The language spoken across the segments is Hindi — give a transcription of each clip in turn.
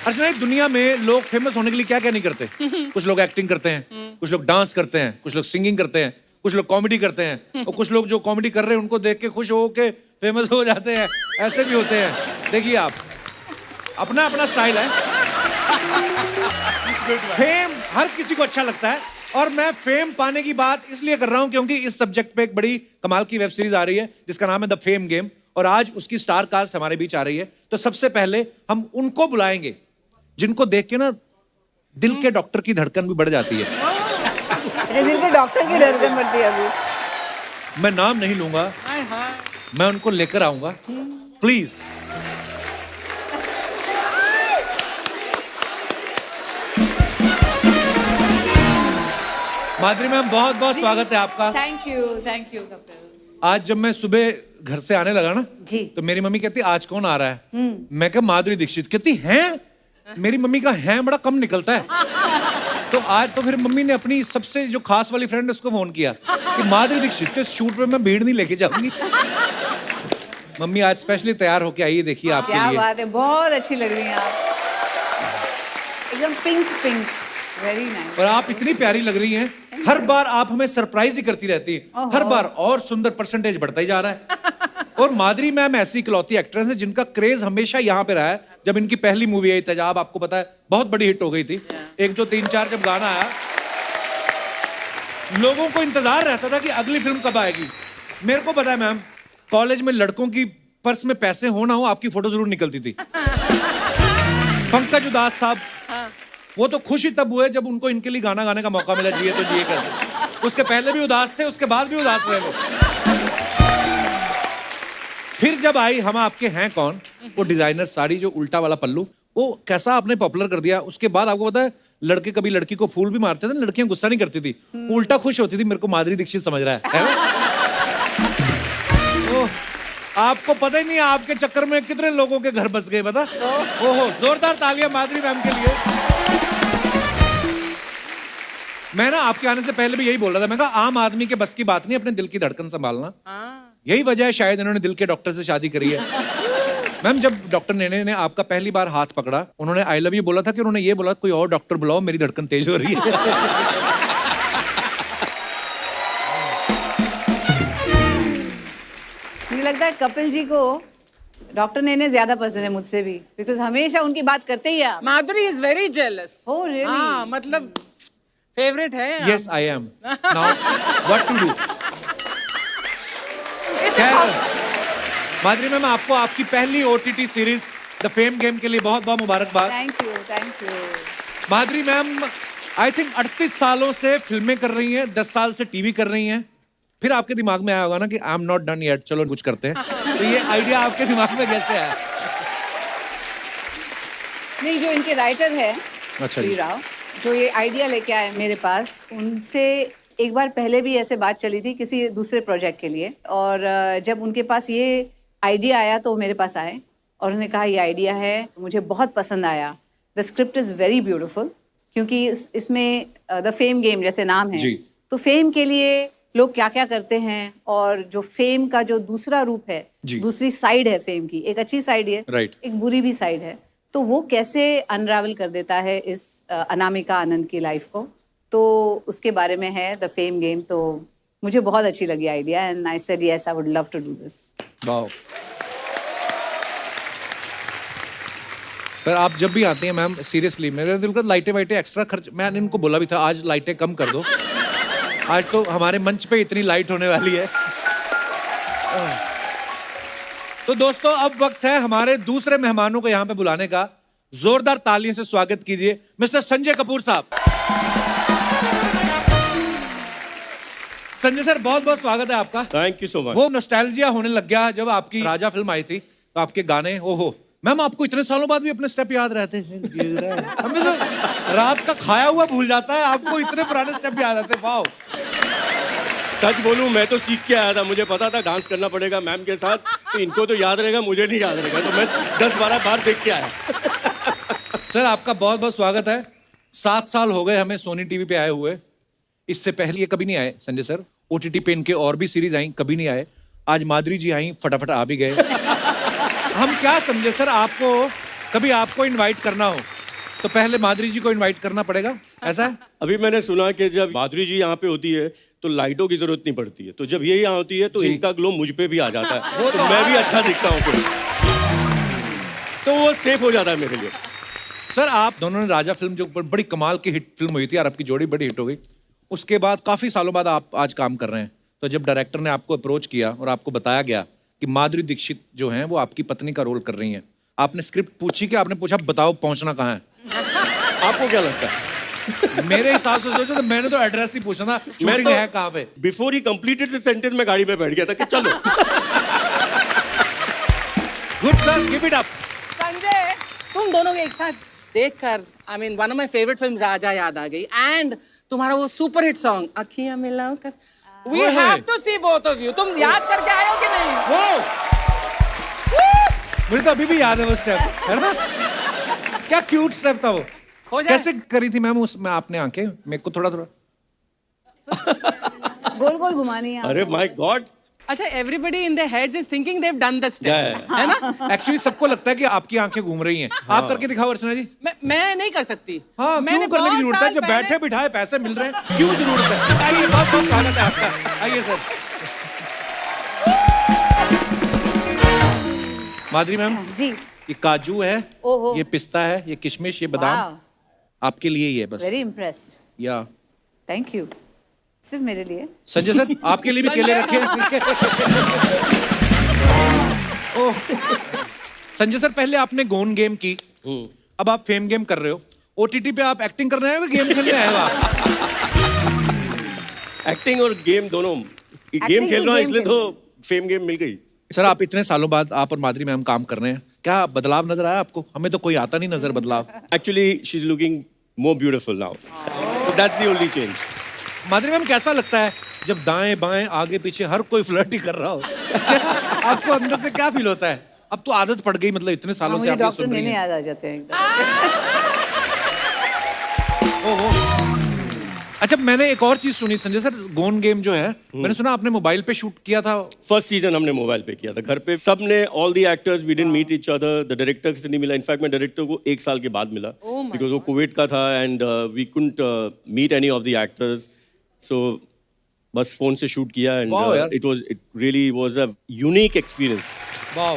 अर्चना, दुनिया में लोग फेमस होने के लिए क्या क्या नहीं करते। कुछ लोग एक्टिंग करते हैं, कुछ लोग डांस करते हैं, कुछ लोग सिंगिंग करते हैं, कुछ लोग कॉमेडी करते हैं, और कुछ लोग जो कॉमेडी कर रहे हैं उनको देख के खुश हो के फेमस हो जाते हैं। ऐसे भी होते हैं। देखिए आप, अपना अपना स्टाइल है। फेम हर किसी को अच्छा लगता है, और मैं फेम पाने की बात इसलिए कर रहा हूं क्योंकि इस सब्जेक्ट पे एक बड़ी कमाल की वेब सीरीज आ रही है जिसका नाम है द फेम गेम, और आज उसकी स्टार कास्ट हमारे बीच आ रही है। तो सबसे पहले हम उनको बुलाएंगे जिनको देख के ना दिल के डॉक्टर की धड़कन भी बढ़ जाती है। दिल के डॉक्टर की धड़कन बढ़ती है अभी। मैं नाम नहीं लूंगा, मैं उनको लेकर आऊंगा। प्लीज। माधुरी मैम, बहुत बहुत स्वागत है आपका। Thank you Kapil. आज जब मैं सुबह घर से आने लगा ना जी, तो मेरी मम्मी कहती आज कौन आ रहा है। मैं कहा माधुरी दीक्षित। कहती हैं? मेरी मम्मी का हैं बड़ा कम निकलता है। तो आज तो फिर मम्मी ने अपनी सबसे जो खास वाली फ्रेंड उसको फोन किया कि माधुरी दीक्षित के शूट पे मैं भीड़ नहीं लेके जाऊंगी। मम्मी आज स्पेशली तैयार होके आई है, देखिए आपके लिए। क्या बात है, बहुत अच्छी लग रही हैं आप, एकदम पिंक पिंक, वेरी नाइस। और आप इतनी प्यारी लग रही हैं, हर बार आप हमें सरप्राइज ही करती रहती हैं, हर बार और सुंदर परसेंटेज बढ़ता ही जा रहा है। और माधुरी मैम ऐसी इकलौती एक्ट्रेस है जिनका क्रेज हमेशा यहाँ पे रहा है। जब इनकी पहली मूवी आई तेजाब, आपको पता है बहुत बड़ी हिट हो गई थी। 1 2 3 4 जब गाना आया, लोगों को इंतजार रहता था कि अगली फिल्म कब आएगी। मेरे को पता है मैम, कॉलेज में लड़कों की पर्स में पैसे हो ना हो, आपकी फोटो जरूर निकलती थी। पंकज उदास साहब, वो तो खुश ही तब हुए जब उनको इनके लिए गाना गाने का मौका मिला, जिए तो जिए कैसे। उसके पहले भी उदास थे, उसके बाद भी उदास रहे वो। फिर जब आई हम आपके हैं कौन, वो डिजाइनर साड़ी, जो उल्टा वाला पल्लू, वो कैसा आपने पॉपुलर कर दिया। उसके बाद आपको पता है, लड़के कभी लड़की को फूल भी मारते थे, लड़कियां गुस्सा नहीं करती थी, उल्टा खुश होती थी। मेरे को माधुरी दीक्षित समझ रहा है तो आपको पता ही नहीं आपके चक्कर में कितने लोगों के घर बस गए, बता। ओहो, जोरदार तालियां माधुरी मैम के लिए। मैं ना आपके आने से पहले भी यही बोल रहा था, मैं कहा आम आदमी के बस की बात नहीं अपने दिल की धड़कन संभालना। यही वजह है शायद इन्होंने दिल के डॉक्टर से शादी करी है। मैम, जब डॉक्टर नेने ने आपका पहली बार हाथ पकड़ा, उन्होंने आई लव यू बोला था कि उन्होंने ये बोला कोई और डॉक्टर बुलाओ, मेरी धड़कन तेज हो रही है। मुझे लगता है कपिल जी को डॉक्टर नेने ज्यादा पसंद है मुझसे भी, बिकॉज हमेशा उनकी बात करते ही आप। Madhuri is very jealous. Oh, really? हाँ, मतलब फेवरेट है। Yes, I am. Now, what to do? खैर, माधुरी मैम, आपको आपकी पहली OTT series the fame game के लिए बहुत बहुत मुबारकबाद। Thank you. Madhuri ma'am I think 38 सालों से फिल्में कर रही हैं, 10 साल से टीवी कर रही हैं। फिर आपके दिमाग में आया होगा ना कि I am not done yet, चलो कुछ करते हैं। तो ये आइडिया आपके दिमाग में कैसे आया? नहीं, जो इनके राइटर है अच्छा श्री राव, जो ये आइडिया लेके आए मेरे पास, उनसे एक बार पहले भी ऐसे बात चली थी किसी दूसरे प्रोजेक्ट के लिए, और जब उनके पास ये आइडिया आया तो वो मेरे पास आए और उन्होंने कहा ये आइडिया है, मुझे बहुत पसंद आया, the script is very beautiful, क्योंकि इसमें द फेम गेम जैसे नाम है, तो फेम के लिए लोग क्या क्या करते हैं, और जो फेम का जो दूसरा रूप है, दूसरी साइड है फेम की, एक अच्छी साइड है, एक बुरी भी साइड है, तो वो कैसे अनरावल कर देता है इस अनामिका आनंद की लाइफ को, तो उसके बारे में है द फेम गेम। तो मुझे बहुत अच्छी लगी idea, and I said yes, I would love to do this. Wow. पर आप जब भी आती हैं मैम, सीरियसली मेरे दिल का लाइटें वाइटें एक्स्ट्रा खर्च, मैंने इनको बोला भी था आज लाइटें कम कर दो, आज तो हमारे मंच पे इतनी लाइट होने वाली है। तो दोस्तों, अब वक्त है हमारे दूसरे मेहमानों को यहाँ पे बुलाने का। जोरदार तालियों से स्वागत कीजिए मिस्टर संजय कपूर साहब। संजय सर, बहुत बहुत स्वागत है आपका। Thank you so much. वो नॉस्टैल्जिया होने लग गया जब आपकी राजा फिल्म आई थी, तो आपके गाने, ओहो मैम, आपको इतने सालों बाद भी अपने स्टेप याद रहते हैं। हमें तो रात का खाया हुआ भूल जाता है, आपको इतने पुराने स्टेप याद आते हैं। वाओ। सच बोलूं, मैं तो सीख के आया था, मुझे पता था डांस करना पड़ेगा मैम के साथ, तो इनको तो याद रहेगा, मुझे नहीं याद रहेगा, तो मैं 10-12 बार देख के आया। सर, आपका बहुत बहुत स्वागत है। 7 साल हो गए हमें सोनी टीवी पे आए हुए, इससे पहले ये कभी नहीं आए संजय सर। OTT पे इनके और भी सीरीज आई, कभी नहीं आए। आज माधुरी जी आई, फटाफट आ भी गए। हम क्या समझे सर, आपको कभी आपको इनवाइट करना हो तो पहले माधुरी जी को इनवाइट करना पड़ेगा, ऐसा है? अभी मैंने सुना कि जब माधुरी जी यहाँ पे होती है तो लाइटों की जरूरत नहीं पड़ती है, तो जब ये यहाँ होती है तो जी। इनका ग्लो मुझ पे भी आ जाता है, तो मैं भी अच्छा दिखता हूँ फिर, तो वो सेफ हो जाता है मेरे लिए। सर आप दोनों ने राजा फिल्म जो बड़ी कमाल की हिट फिल्म हुई थी और आपकी जोड़ी बड़ी हिट हो गई, उसके बाद काफी सालों बाद आप आज काम कर रहे हैं, तो जब डायरेक्टर ने आपको अप्रोच किया और आपको बताया गया कि माधुरी दीक्षित जो हैं वो आपकी पत्नी का रोल कर रही हैं, आपने स्क्रिप्ट पूछी कि आपने पूछा बताओ पहुंचना कहाँ है? आपको क्या लगता है? मेरे हिसाब से सोचो तो मैंने तो एड्रेस ही पूछा था, शूटिंग है कहाँ पे? Before he completed the sentence मैं गाड़ी में बैठ गया था कि चलो। Good sir, keep it up. Sanjay, तुम दोनों को एक साथ देखकर I mean one of my favourite film Raja याद आ गई एंड तुम्हारा वो सुपर हिट सॉन्ग अखियां मिलाकर वी ओए हैव होए। To see both of you. तुम याद करके आए हो कि नहीं? मुझे तो अभी भी याद है वो स्टेप, है ना? क्या क्यूट स्टेप था वो। हो जाए। कैसे करी थी मैम उसमें आपने आंखें? मेरे को थोड़ा थोड़ा गोल गोल घुमानी है अरे माय गॉड, अच्छा, everybody in their heads is thinking they have done the step, Yeah. है ना? एक्चुअली सबको लगता है कि आपकी आंखें घूम रही हैं। आप करके दिखाओ अर्चना जी। मैं नहीं कर सकती। हाँ, मैंने क्यों करने की बहुत जरूरत है? साल जब पहले- बैठे बिठाए पैसे मिल रहे हैं, क्यों जरूरत है? आइए, बहुत बहुत स्वागत है आपका। आइए सर। माधुरी मैम, जी। ये काजू है, ओहो। ये पिस्ता है, ये किशमिश, ये बादाम आपके लिए ही है बस। वेरी इम्प्रेस्ड, या थैंक यू। सिर्फ मेरे लिए? संजय सर आपके लिए भी केले रखे हैं। ओह। संजय सर पहले आपने गोन गेम की, अब आप फेम गेम कर रहे हो। ओटीटी पे आप एक्टिंग कर रहे हैं या गेम खेलने आए हो आप? एक्टिंग और गेम दोनों, गेम Acting खेल ही रहा हूँ game इसलिए खेल तो फेम गेम मिल गई। सर आप इतने सालों बाद आप और माधुरी मैम काम कर रहे हैं, क्या बदलाव नजर आया आपको? हमें तो कोई आता नहीं नजर बदलाव। Actually, she's looking more beautiful now. So that's the only change. Madhuri ma'am कैसा लगता है जब दाएं बाएं आगे पीछे हर कोई फ्लर्ट ही कर रहा हो? क्या आपको अंदर से क्या फील होता है? अब तो आदत पड़ गई, मतलब इतने सालों से मुझे आप ये डॉक्टर सुन रही नहीं हैं। याद आ जाते हैं एकदम। ओहो। अच्छा मैंने एक और चीज सुनी संजय सर, गोन गेम जो है मैंने सुना आपने मोबाइल पे शूट किया था। फर्स्ट सीजन हमने मोबाइल पे किया था, घर पे सब ने, all the actors we didn't meet each other, the director से नहीं मिला, इनफैक्ट मैं डायरेक्टर को 1 साल के बाद मिला बिकॉज वो कोविड का था and we couldn't meet any of the actors, so बस फोन से शूट किया एंड Wow, यार। It really was a unique experience. वाह।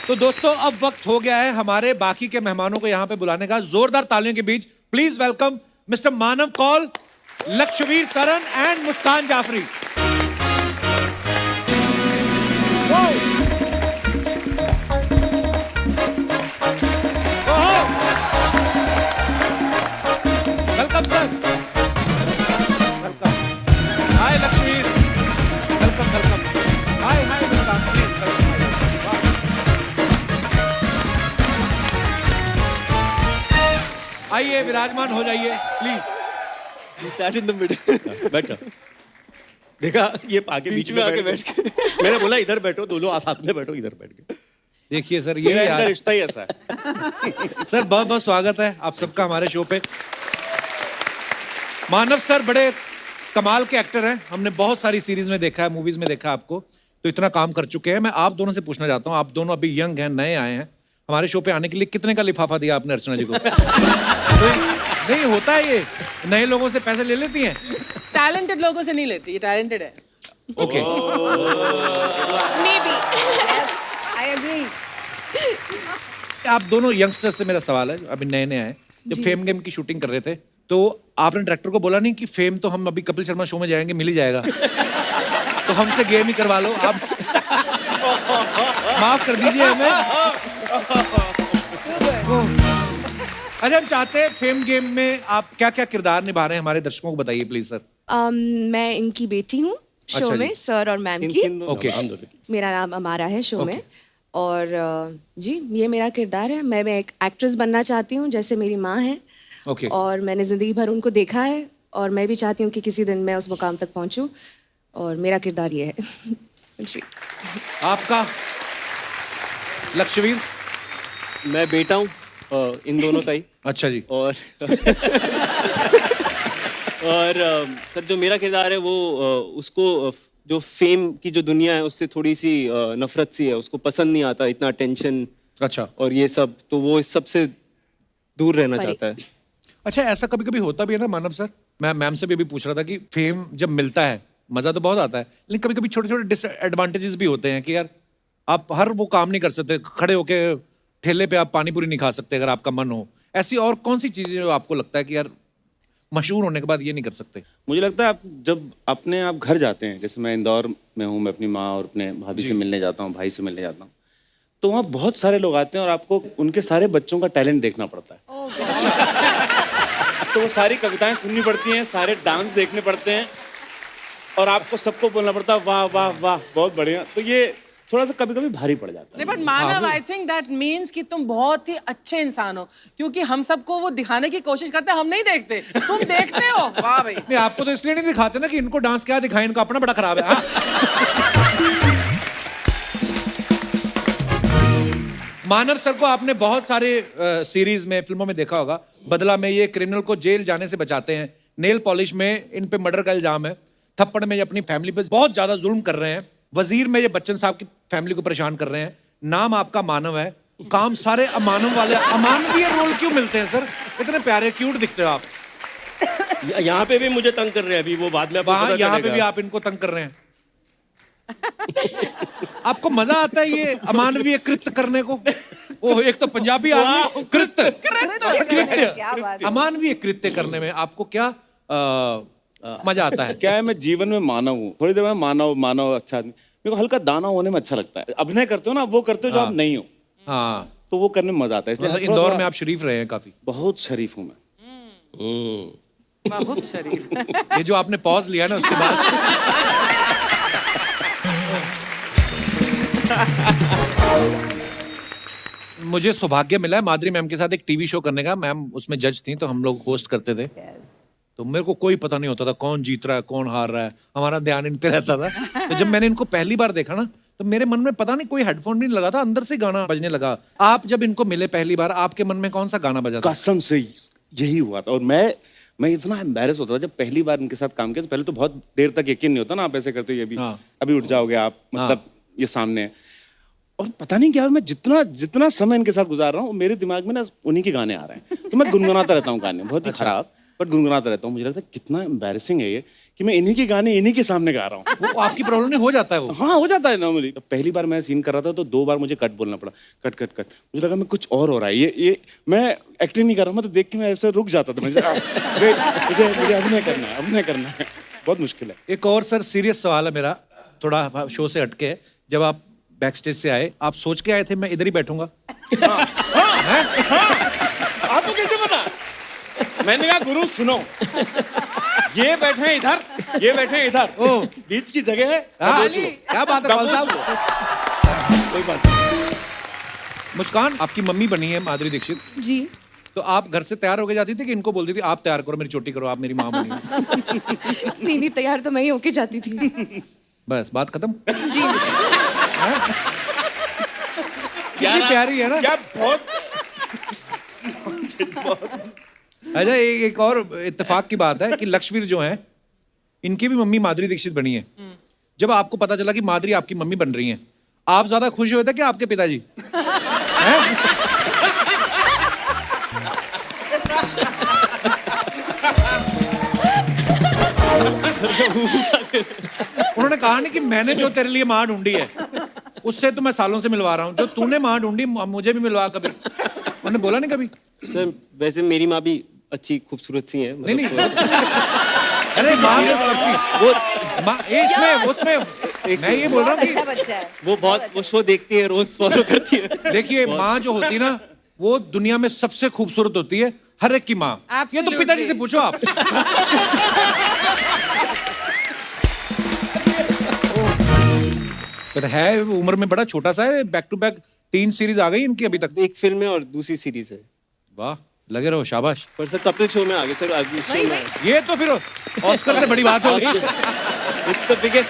तो दोस्तों अब वक्त हो गया है हमारे बाकी के मेहमानों को यहाँ पे बुलाने का। जोरदार तालियों के बीच please welcome mister Manav Kaul, Lakshvir Saran and Muskaan Jafri. Welcome sir, welcome. Hi Lakshvir, welcome welcome. Hi hi Muskaan, please आइए विराजमान हो जाइए please. Sat in the middle. बैठो। देखा ये आगे बीच में आके बैठ के मैंने बोला इधर बैठो, दोनों साथ में बैठो, इधर बैठ के। देखिए सर ये मेरा इनका यार, रिश्ता ही ऐसा है। सर बहुत बहुत स्वागत है आप सबका हमारे शो पे। मानव सर बड़े कमाल के एक्टर हैं, हमने बहुत सारी सीरीज में देखा है, मूवीज में देखा है आपको, तो इतना काम कर चुके हैं। मैं आप दोनों से पूछना चाहता हूँ, आप दोनों अभी यंग हैं, नए आए हैं, हमारे शो पे आने के लिए कितने का लिफाफा दिया आपने अर्चना जी को? नहीं होता है ये, नए लोगों से पैसे ले लेती हैं। टैलेंटेड लोगों से नहीं लेती, ये टैलेंटेड है। Okay Maybe. I agree. आप दोनों यंगस्टर्स से मेरा सवाल है, अभी नए नए आए, जब फेम गेम की शूटिंग कर रहे थे तो आपने डायरेक्टर को बोला नहीं कि फेम तो हम अभी कपिल शर्मा शो में जाएंगे, मिल ही जाएगा, तो हमसे गेम ही करवा लो आप? माफ कर दीजिए हमें। अच्छा हम चाहते हैं फेम गेम में आप क्या क्या किरदार निभा रहे हैं, हमारे दर्शकों को बताइए प्लीज सर। मैं इनकी बेटी हूँ शो अच्छा जी। में, सर और मैम की। ओके मेरा नाम अमारा है शो में, और जी ये मेरा किरदार है। मैं एक एक्ट्रेस बनना चाहती हूँ जैसे मेरी माँ है, ओके और मैंने ज़िंदगी भर उनको देखा है, और मैं भी चाहती हूँ कि किसी दिन मैं उस मुकाम तक पहुँचूँ, और मेरा किरदार ये है। जी। आपका लक्षवीर? मैं बेटा हूँ इन दोनों का ही। अच्छा जी। और सर जो मेरा किरदार है वो उसको जो फेम की जो दुनिया है उससे थोड़ी सी नफरत सी है, उसको पसंद नहीं आता इतना टेंशन अच्छा और ये सब, तो वो इस सब से दूर रहना चाहता है। अच्छा, ऐसा कभी कभी होता भी है ना मानव सर, मैं मैम से भी अभी पूछ रहा था कि फेम जब मिलता है मजा तो बहुत आता है, लेकिन कभी कभी छोटे छोटे डिसएडवांटेजेस भी होते हैं कि यार आप हर वो काम नहीं कर सकते, खड़े होके ठेले पे आप पानी पूरी नहीं खा सकते अगर आपका मन हो। ऐसी और कौन सी चीजें जो आपको लगता है कि यार मशहूर होने के बाद ये नहीं कर सकते? मुझे लगता है आप जब अपने आप घर जाते हैं, जैसे मैं इंदौर में हूँ, मैं अपनी माँ और अपने भाभी से मिलने जाता हूँ, भाई से मिलने जाता हूँ, तो वहाँ बहुत सारे लोग आते हैं और आपको उनके सारे बच्चों का टैलेंट देखना पड़ता है। तो वो सारी कविताएं सुननी पड़ती हैं, सारे डांस देखने पड़ते हैं और आपको सबको बोलना पड़ता है वाह वाह वाह बहुत बढ़िया। तो ये थोड़ा सा कभी कभी भारी पड़ जाता है। But Manav, I think that means कि तुम बहुत ही अच्छे इंसान हो, क्योंकि हम सबको वो दिखाने की कोशिश करते हैं, हम नहीं देखते, तुम देखते हो। वाह भाई। नहीं, आपको तो इसलिए नहीं दिखाते ना कि इनको डांस क्या दिखाएं, इनको अपना बड़ा खराब है। हाँ? मानव सर को आपने बहुत सारे सीरीज में, फिल्मों में देखा होगा। बदला में ये क्रिमिनल को जेल जाने से बचाते हैं, नेल पॉलिश में इन पे मर्डर का इल्जाम है, थप्पड़ में ये अपनी फैमिली पे बहुत ज्यादा जुल्म कर रहे हैं, वजीर में ये बच्चन साहब की फैमिली को परेशान कर रहे हैं। नाम आपका मानव है, काम सारे अमानव वाले। अमानवीय रोल क्यों मिलते हैं सर? इतने प्यारे क्यूट दिखते हो आप। यहाँ पे भी मुझे तंग कर रहे हैं अभी, वो बाद में आपको वहां पता यहाँ पे चलेगा। भी आप इनको तंग कर रहे हैं। आपको मजा आता है ये अमानवीय कृत्य करने को? ओह, एक तो पंजाबी आदमी कृत्य क्या बात कृत्य अमानवीय कृत्य करने में आपको क्या मजा आता है? क्या है, मैं जीवन में मानव हूँ, थोड़ी देर में मानव अच्छा आदमी, मेरे को हल्का दाना होने में अच्छा लगता है। अभिनय करते हो ना, वो करते हो जो आप नहीं हो, हाँ, तो वो करने में मजा आता है। इसलिए मतलब थोड़ा- इंदौर थोड़ा- में आप शरीफ रहे हैं काफी। बहुत शरीफ हूँ मैं। बहुत शरीफ। ये जो आपने पॉज लिया ना उसके बाद मुझे सौभाग्य मिला है माधुरी मैम के साथ एक टीवी शो करने का। मैम उसमें जज थी, तो हम लोग होस्ट करते थे। तो मेरे को कोई पता नहीं होता था कौन जीत रहा है कौन हार रहा है, हमारा ध्यान इन पे रहता था। तो जब मैंने इनको पहली बार देखा ना, तो मेरे मन में पता नहीं कोई हेडफोन नहीं लगा था, अंदर से गाना बजने लगा। आप जब इनको मिले पहली बार, आपके मन में कौन सा गाना बजा था? कसम से यही हुआ था। और मैं इतना एम्बैरेस होता था जब पहली बार इनके साथ काम किया। तो पहले तो बहुत देर तक यकीन नहीं होता ना, आप ऐसे करते हो, ये भी हाँ। अभी उठ जाओगे आप, मतलब ये सामने है। और पता नहीं क्या, मैं जितना समय इनके साथ गुजार रहा हूँ, मेरे दिमाग में ना उन्हीं के गाने आ रहे हैं। तो मैं गुनगुनाता रहता हूँ गाने, बहुत ही खराब, बट गुनगुनाता रहता हूँ। मुझे लगता है कितना एम्बैरेसिंग है ये कि मैं इन्हीं के गाने इन्हीं के सामने गा रहा हूँ। वो आपकी प्रॉब्लम नहीं हो जाता है वो? हाँ, हो जाता है नॉर्मली। पहली बार मैं सीन कर रहा था तो 2 बार मुझे कट बोलना पड़ा, कट। मुझे लगा मैं कुछ और हो रहा है, ये मैं एक्टिंग नहीं कर रहा हूँ। मैं तो देख के मैं ऐसे रुक जाता था। मुझे अभिनय करना है, बहुत मुश्किल है। एक और सर सीरियस सवाल है मेरा, थोड़ा शो से हटके है। जब आप बैक स्टेज से आए, आप सोच के आए थे मैं इधर ही बैठूंगा? आपको कैसे पता? मैंने कहा गुरु सुनो, ये बैठे हैं इधर, ये बैठे हैं इधर, ओह। बीच की जगह है। हाँ, क्या बात है कौन साहब? कोई बात नहीं। मुस्कान, आपकी मम्मी बनी है माधुरी दीक्षित, जी। तो आप घर से तैयार होके जाती थी कि इनको बोलती थी आप तैयार करो, मेरी चोटी करो, आप मेरी माँ बनी हो? नहीं, तैयार तो मैं ही होके जाती थी। बस बात खत्म। जी। कितनी प्यारी है ना? क्या बहुत अच्छा, एक और इत्तेफाक की बात है कि लक्ष्मीवीर जो हैं, इनकी भी मम्मी माधुरी दीक्षित बनी है। जब आपको पता चला कि माधुरी आपकी मम्मी बन रही हैं, आप ज्यादा खुश हुए थे कि आपके पिताजी? हैं? उन्होंने कहा नहीं कि मैंने जो तेरे लिए माँ ढूंढी है उससे तो मैं सालों से मिलवा रहा हूँ, जो तूने माँ ढूंढी मुझे भी मिलवा कभी। उन्होंने बोला नहीं कभी? सर वैसे मेरी माँ भी अच्छी खूबसूरत सी है, नहीं नहीं, अरे माँ तो सबकी, वो माँ इसमें उसमें मैं ये बोल रहा हूँ अच्छा बच्चा है। वो बहुत वो शो देखती है, रोज फॉलो करती है। देखिए माँ जो होती है ना, वो दुनिया में सबसे खूबसूरत होती है, हर एक की माँ। ये तो पिताजी से पूछो आप। पता है उम्र में बड़ा छोटा सा है, बैक टू बैक 3 सीरीज आ गई इनकी अभी तक। एक फिल्म है और दूसरी सीरीज है। वाह, लगे रहो, शाबाश। पर सर कपिल शो में आ गए सर, अगली शो में ये तो फिर ऑस्कर से बड़ी बात हो गई। It's the biggest.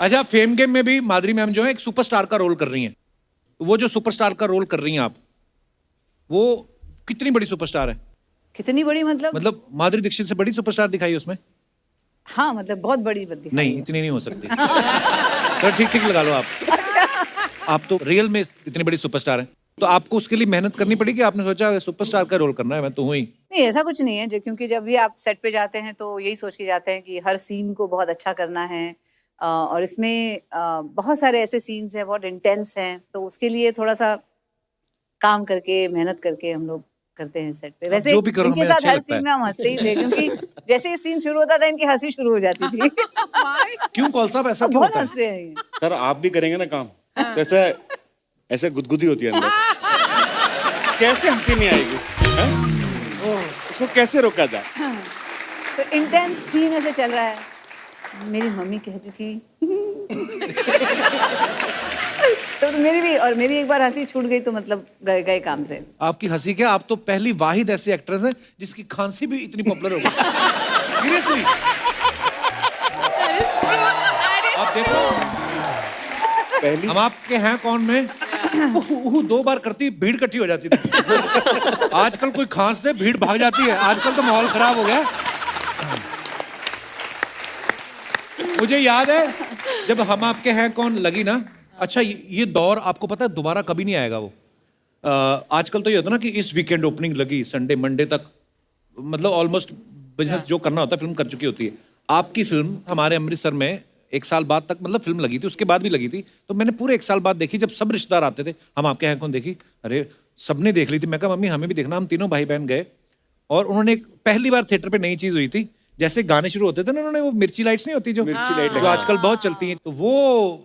अच्छा, फेम गेम में भी माधुरी मैम जो है एक सुपरस्टार का रोल कर रही हैं। वो जो सुपरस्टार का रोल कर रही हैं आप, वो कितनी बड़ी सुपरस्टार है? कितनी बड़ी मतलब माधुरी दीक्षित से बड़ी सुपरस्टार दिखाई उसमें? हाँ, मतलब बहुत बड़ी दिखाई नहीं, है। इतनी नहीं हो सकती। तो ठीक लगा लो आप। आप तो रियल में इतनी बड़ी सुपरस्टार हैं। तो आपको उसके लिए मेहनत करनी पड़ी कि आपने सोचा सुपरस्टार का रोल करना है, मैं तो हूँ ही? नहीं, ऐसा कुछ नहीं है क्योंकि जब भी आप सेट पे जाते हैं तो यही सोच के जाते हैं कि हर सीन को बहुत अच्छा करना है। और इसमें बहुत सारे ऐसे सीन्स हैं, बहुत इंटेंस हैं, तो उसके लिए थोड़ा सा काम करके, मेहनत करके हम लोग करते हैं सेट पे। वैसे जो भी करो इनके हमें साथ अच्छा हर लगता सीन है। में हम हंसते ही थे क्योंकि जैसे ही सीन शुरू होता था इनकी हंसी शुरू हो जाती थी। क्यों कौल साहब, ऐसा क्यों बहुत होता है? हंसते हैं ये। सर आप भी करेंगे ना काम तो ऐसे ऐसे गुदगुदी होती है अंदर। कैसे हंसी नहीं आएगी हैं? उसको कैसे रोका जाए? तो इंटेंस सीन ऐसे चल रहा है, मेरी मम्मी कहती थी तो मेरी एक बार हंसी छूट गई तो मतलब गए काम से। आपकी हंसी क्या, आप तो पहली वाहिद ऐसी एक्ट्रेस हैं जिसकी खांसी भी इतनी पॉपुलर हो गई। सीरियसली आप देखो, हम आपके हैं कौन में दो बार करती भीड़ इकट्ठी हो जाती थी। आजकल कोई खांस दे भीड़ भाग जाती है, आजकल तो माहौल खराब हो गया। मुझे याद है जब हम आपके हैं कौन लगी ना, अच्छा ये दौर आपको पता है दोबारा कभी नहीं आएगा वो। आजकल तो ये होता है ना कि इस वीकेंड ओपनिंग लगी, संडे मंडे तक मतलब ऑलमोस्ट बिजनेस जो करना होता है फिल्म कर चुकी होती है। आपकी फिल्म हमारे अमृतसर में 1 साल बाद तक मतलब फिल्म लगी थी, उसके बाद भी लगी थी, तो मैंने पूरे 1 साल बाद देखी। जब सब रिश्तेदार आते थे, हम आपके हैं कौन देखी, अरे सबने देख ली थी। मैं कहा मम्मी हमें भी देखना। हम तीनों भाई बहन गए और उन्होंने एक पहली बार थिएटर पे नई चीज हुई थी, जैसे गाने शुरू होते थे ना, उन्होंने वो मिर्ची लाइट्स नहीं होती जो मिर्ची लाइट जो आजकल बहुत चलती हैं, तो वो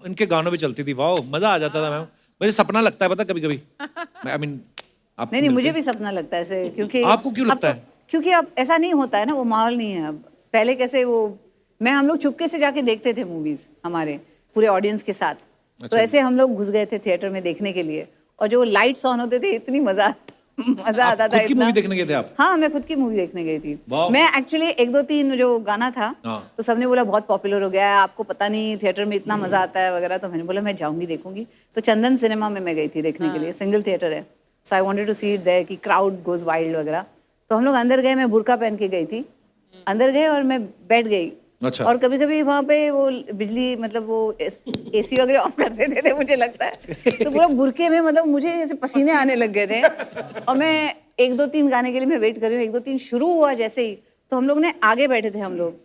इनके गानों में चलती थी। वाह मजा आ जाता था। मैम मुझे सपना लगता है पता कभी कभी, आई मीन आप नहीं मुझे भी सपना लगता है ऐसे, क्योंकि आपको क्यों लगता है? क्योंकि अब ऐसा नहीं होता है ना, वो माहौल नहीं है अब। पहले कैसे वो हम लोग चुपके से जाके देखते थे मूवीज हमारे पूरे ऑडियंस के साथ। तो ऐसे हम लोग घुस गए थे थिएटर में देखने के लिए, और जो लाइट्स ऑन होते थे इतनी मजा आता था। खुद की मूवी देखने गए थे आप? हाँ, मैं खुद की मूवी देखने गई थी। वाह। मैं एक्चुअली 1 2 3 जो गाना था हाँ। तो सबने बोला बहुत पॉपुलर हो गया है, आपको पता नहीं थिएटर में इतना मजा आता है वगैरह। तो मैंने बोला मैं जाऊंगी देखूंगी। तो चंदन सिनेमा में मैं गई थी देखने के लिए, सिंगल थिएटर है। So I wanted to see it there कि क्राउड गोज वाइल्ड वगैरह। तो हम लोग अंदर गए, मैं बुर्का पहन के गई थी, अंदर गए और मैं बैठ गई। अच्छा। और कभी कभी वहाँ पे वो बिजली मतलब वो एसी वगैरह ऑफ कर देते थे मुझे लगता है, तो पूरा बुरके में मतलब मुझे ऐसे पसीने आने लग गए थे। और मैं 1 2 3 गाने के लिए मैं वेट कर रही हूँ। 1 2 3 शुरू हुआ जैसे ही, तो हम लोग ने आगे बैठे थे हम लोग,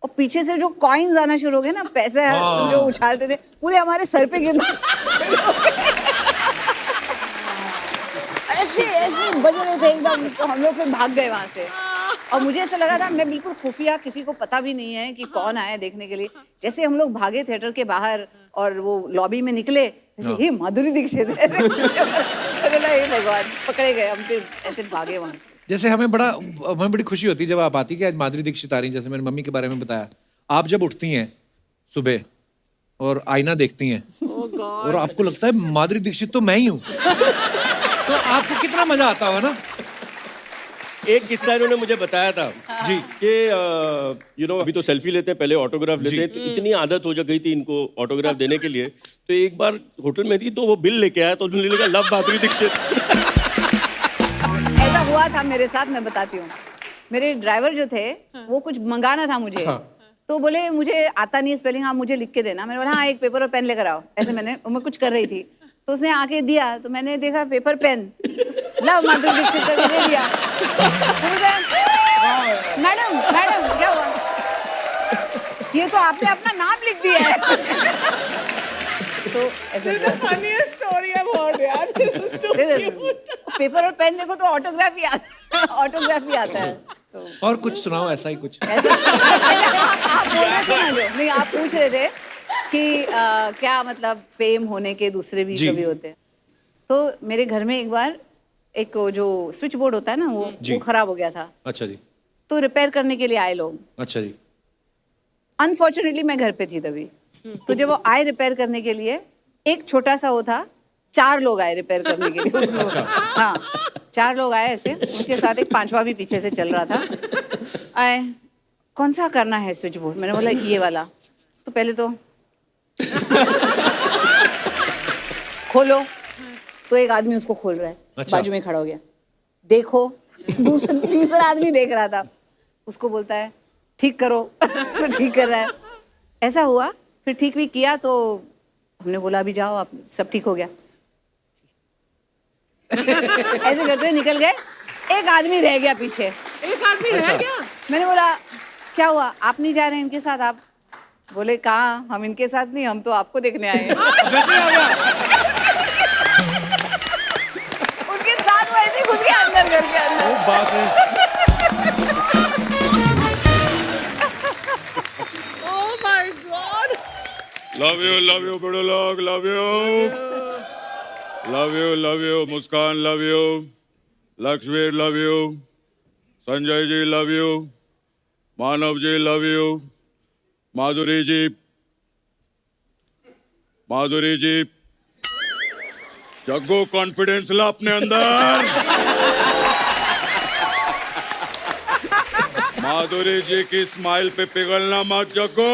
और पीछे से जो कॉइन्स आना शुरू हो गए ना, पैसे जो उछालते थे पूरे हमारे सर पे गिरना ऐसे ऐसे बज रहे थे एकदम। तो हम लोग फिर भाग गए वहां से, और मुझे ऐसा लगा था मैं बिल्कुल खुफिया, किसी को पता भी नहीं है कि कौन आया देखने के लिए। जैसे हम लोग भागे थिएटर के बाहर और वो लॉबी में निकले, जैसे ही माधुरी दीक्षित है। हे भगवान, पकड़े गए हम, फिर ऐसे भागे वहां से। जैसे हमें बड़ी खुशी होती है जब आप आती कि आज माधुरी दीक्षित आ रही हैं। जैसे मैंने मम्मी के बारे में बताया, आप जब उठती हैं सुबह और आईना देखती हैं और आपको लगता है माधुरी दीक्षित तो मैं ही हूँ, तो आपको कितना मजा आता होगा ना। एक किस्सा इन्होंने मुझे बताया था जी कि यू नो अभी तो सेल्फी लेते हैं, पहले ऑटोग्राफ लेते हैं, तो इतनी आदत हो गई थी इनको ऑटोग्राफ देने के लिए। तो एक बार होटल में थी तो वो बिल लेके आया, तो उन्होंने लिखा लव माधुरी दीक्षित। ऐसा हुआ था मेरे साथ, मैं बताती हूँ। मेरे ड्राइवर जो थे वो कुछ मंगाना था मुझे, तो बोले मुझे आता नहीं स्पेलिंग, आप मुझे लिख के देना। मैंने बोला हाँ, एक पेपर और पेन लेकर आओ। ऐसे मैं कुछ कर रही थी, तो उसने आके दिया, तो मैंने देखा paper pen love Madhuri Dixit करके दे दिया। मैडम मैडम क्या हुआ, ये तो आपने अपना नाम लिख दिया है। तो ऐसे पेपर और पेन देखो तो ऑटोग्राफी आता है। तो और कुछ सुनाओ ऐसा ही कुछ। ऐसे आप बोल रहे थे ना, जो नहीं आप पूछ रहे थे कि क्या मतलब फेम होने के दूसरे भी जी। कभी होते हैं। तो मेरे घर में एक बार एक जो स्विच बोर्ड होता है ना, वो खराब हो गया था। अच्छा जी। तो रिपेयर करने के लिए आए लोग। अच्छा जी। अनफॉर्चुनेटली मैं घर पे थी तभी। तो जब वो आए रिपेयर करने के लिए, एक छोटा सा वो था, 4 लोग आए रिपेयर करने के लिए उसको। हाँ, 4 लोग आए ऐसे, उनके साथ एक 5वां भी पीछे से चल रहा था। आए, कौन सा करना है स्विच बोर्ड? मैंने बोला ये वाला। तो पहले तो खोलो, तो एक आदमी उसको खोल रहा है। अच्छा। बाजू में खड़ा हो गया, देखो। तीसरा आदमी देख रहा था, उसको बोलता है ठीक करो। तो ठीक कर रहा है। ऐसा हुआ, फिर ठीक भी किया, तो हमने बोला अभी जाओ आप, सब ठीक हो गया। ऐसे करते हुए निकल गए, एक आदमी रह गया पीछे। एक आदमी रह गया। मैंने बोला क्या हुआ, आप नहीं जा रहे हैं इनके साथ? आप बोले कहाँ, हम इनके साथ नहीं, हम तो आपको देखने आए हैं। वैसे ही आ गया। उनके साथ वो ऐसे ही घुस गया अंदर घर के अंदर। वो बात है। Oh my God! Love you बड़े लोग, love you Muskaan, love you Lakshmir, love you Sanjay ji, love you Manav ji, love you Madhuri ji, Jaggu confidence ला अपने अंदर। माधुरी जी की स्माइल पे पिघलना मत Jaggu.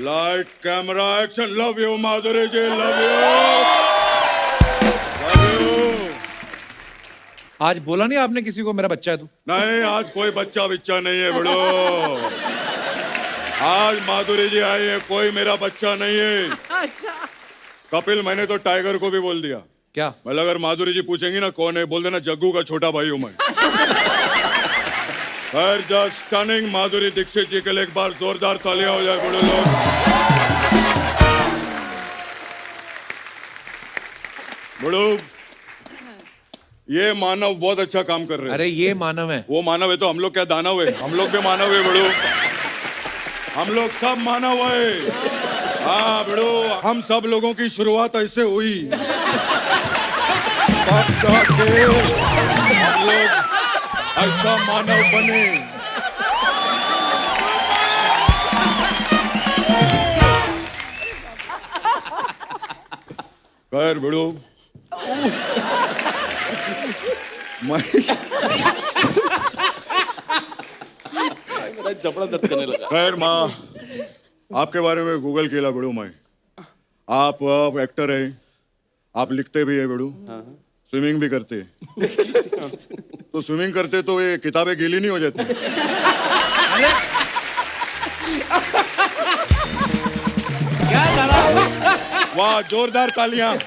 Light camera action, love you Madhuri ji, love you. आज बोला नहीं आपने किसी को मेरा बच्चा है तू? नहीं, आज कोई बच्चा बिच्चा नहीं है बड़ो। आज माधुरी जी आई है, कोई मेरा बच्चा नहीं है। अच्छा। कपिल, मैंने तो टाइगर को भी बोल दिया। क्या? मतलब अगर माधुरी जी पूछेंगी ना कौन है, बोल देना जग्गू का छोटा भाई हूं मैं। खैर, जस्ट स्टनिंग माधुरी दीक्षित जी के लिए एक बार जोरदार तालियां हो जाए बड़े लोग। बड़ो, ये मानव बहुत अच्छा काम कर रहे हैं। अरे ये मानव है। वो मानव है तो हम लोग क्या दानव है? हम लोग भी मानव है बड़ो, हम लोग सब मानव है। हाँ बड़ो, हम सब लोगों की शुरुआत ऐसे हुई, तब जाके हम लोग ऐसा मानव बने। खैर बड़ो, मेरा जबड़ा दर्द करने लगा। खैर माँ, आपके बारे में गूगल किया बड़ू मैं। आप एक्टर हैं, आप लिखते भी है बड़ू, स्विमिंग भी करते हैं। तो स्विमिंग करते तो ये किताबें गीली नहीं हो जाती? क्या दादा? वाह, जोरदार तालियां।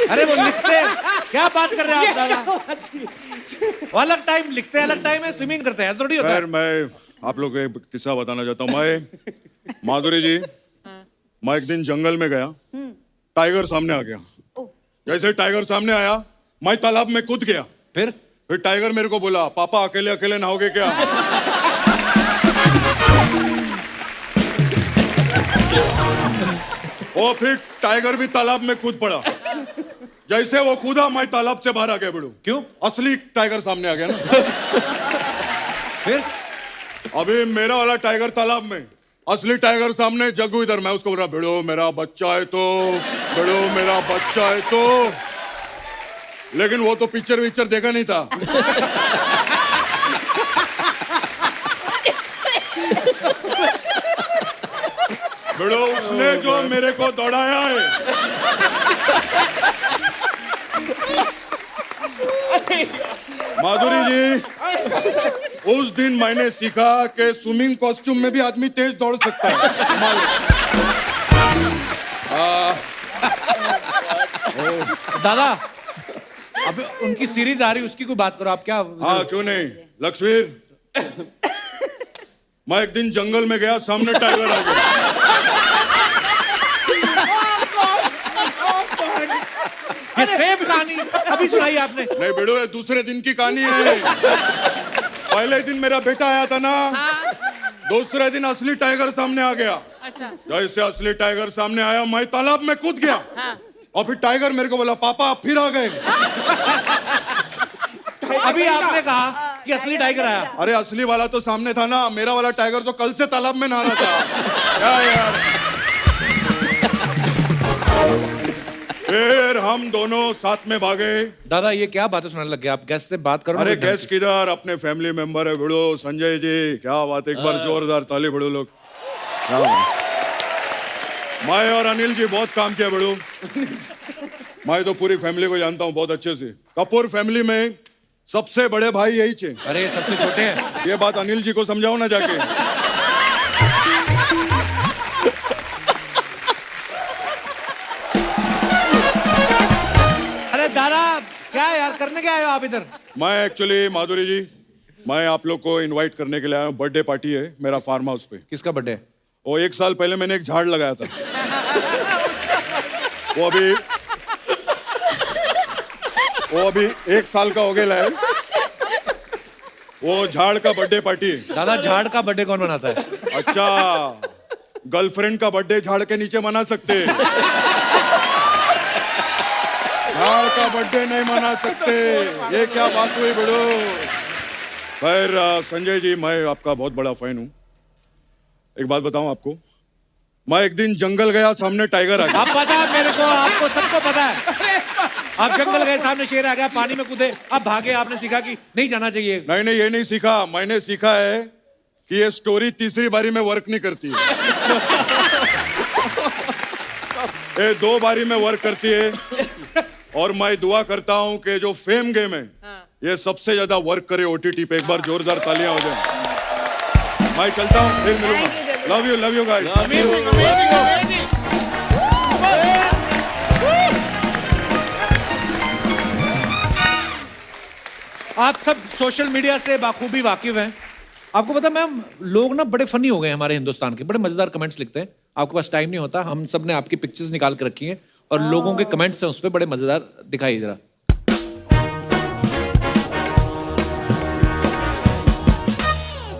अरे वो लिखते हैं, क्या बात कर रहे हैं आप दादा? वो अलग टाइम लिखते हैं, अलग टाइम है स्विमिंग करते हैं, थोड़ी होता है। खैर, मैं आप लोग को एक किस्सा बताना चाहता हूँ। मैं, माधुरी जी, मैं एक दिन जंगल में गया, टाइगर सामने आ गया। जैसे टाइगर सामने आया, मैं तालाब में कूद गया। फिर टाइगर मेरे को बोला, पापा अकेले अकेले नहाओगे क्या? और फिर टाइगर भी तालाब में कूद पड़ा। जैसे वो कूदा, मैं तालाब से बाहर आ गया बड़ू। क्यों? असली टाइगर सामने आ गया ना। फिर अभी मेरा वाला टाइगर तालाब में, असली टाइगर सामने, जग्गू इधर। मैं उसको बोल रहा, भिड़ो मेरा बच्चा है तो, भिड़ो मेरा बच्चा है तो। लेकिन वो तो पिक्चर देखा नहीं था। भिड़ो, उसने जो मेरे को दौड़ाया है। माधुरी जी, उस दिन मैंने सीखा कि स्विमिंग कॉस्ट्यूम में भी आदमी तेज दौड़ सकता है। दादा, अब उनकी सीरीज आ रही, उसकी कोई बात करो आप। क्या? हाँ, क्यों नहीं लक्ष्मीर। मैं एक दिन जंगल में गया, सामने टाइगर आ गया। ये सेम कहानी अभी सुनाई आपने। नहीं बेड़ो, ये दूसरे दिन की कहानी है। पहले दिन मेरा बेटा आया था ना, दूसरे दिन असली टाइगर सामने आ गया। अच्छा। जैसे असली टाइगर सामने आया, मैं तालाब में कूद गया। और फिर टाइगर मेरे को बोला, पापा आप फिर आ गए। अभी आपने कहा कि असली टाइगर आया। अरे असली वाला तो सामने था ना, मेरा वाला टाइगर तो कल से तालाब में नहा रहा था। क्या यार। फिर हम दोनों साथ में भागे। दादा ये क्या बातें सुनाने लग गए आप? गेस्ट से बात करो ना। अरे गेस्ट किधर, अपने फैमिली मेंबर है भिड़ो, संजय जी। क्या बात, एक बार जोरदार ताली भिड़ो लोग। क्या बात। मैं और अनिल जी बहुत काम किया भिड़ो। मैं तो पूरी फैमिली को जानता हूँ बहुत अच्छे से। कपूर फैमिली में सबसे बड़े भाई यही थे। अरे सबसे छोटे हैं। ये बात अनिल जी को समझाओ ना जाके। क्या यार करने क्या आए हो आप इधर? मैं एक्चुअली माधुरी जी, मैं आप लोग को इनवाइट करने के लिए आया हूँ। बर्थडे पार्टी है मेरा फार्म हाउस पे। किसका बर्थडे? वो 1 साल पहले मैंने एक झाड़ लगाया था। वो अभी 1 साल का हो गया है। वो झाड़ का बर्थडे पार्टी है। दादा झाड़ का बर्थडे कौन मनाता है? अच्छा, गर्लफ्रेंड का बर्थडे झाड़ के नीचे मना सकते हैं, झाड़ का बर्थडे नहीं मना सकते। ये क्या बात हुई बड़ो? खैर संजय जी, मैं आपका बहुत बड़ा फैन हूँ। एक बात बताऊं आपको, मैं एक दिन जंगल गया, सामने टाइगर आ गया। आप पता है मेरे को, आपको सबको पता है। आप जंगल गए, सामने शेर आ गया, पानी में कूदे, आप भागे, आपने सीखा कि नहीं जाना चाहिए। नहीं नहीं, ये नहीं सीखा। मैंने सीखा है कि ये स्टोरी तीसरी बारी में वर्क नहीं करती है। ये 2 बारी में वर्क करती है। और मैं दुआ करता हूं कि जो फेम गेम है ये सबसे ज्यादा वर्क करे OTT पे। एक बार जोरदार तालियां हो जाए। मैं चलता हूं, फिर मिलूंगा। Love you guys. आप सब सोशल मीडिया से बाखूबी वाकिफ हैं। आपको पता मैम, लोग ना बड़े फनी हो गए हमारे हिंदुस्तान के, बड़े मजेदार कमेंट्स लिखते हैं। आपके पास टाइम नहीं होता, हम सब ने आपकी पिक्चर्स निकाल के रखी हैं और लोगों के कमेंट्स हैं उस पर, बड़े मजेदार। दिखाइए जरा।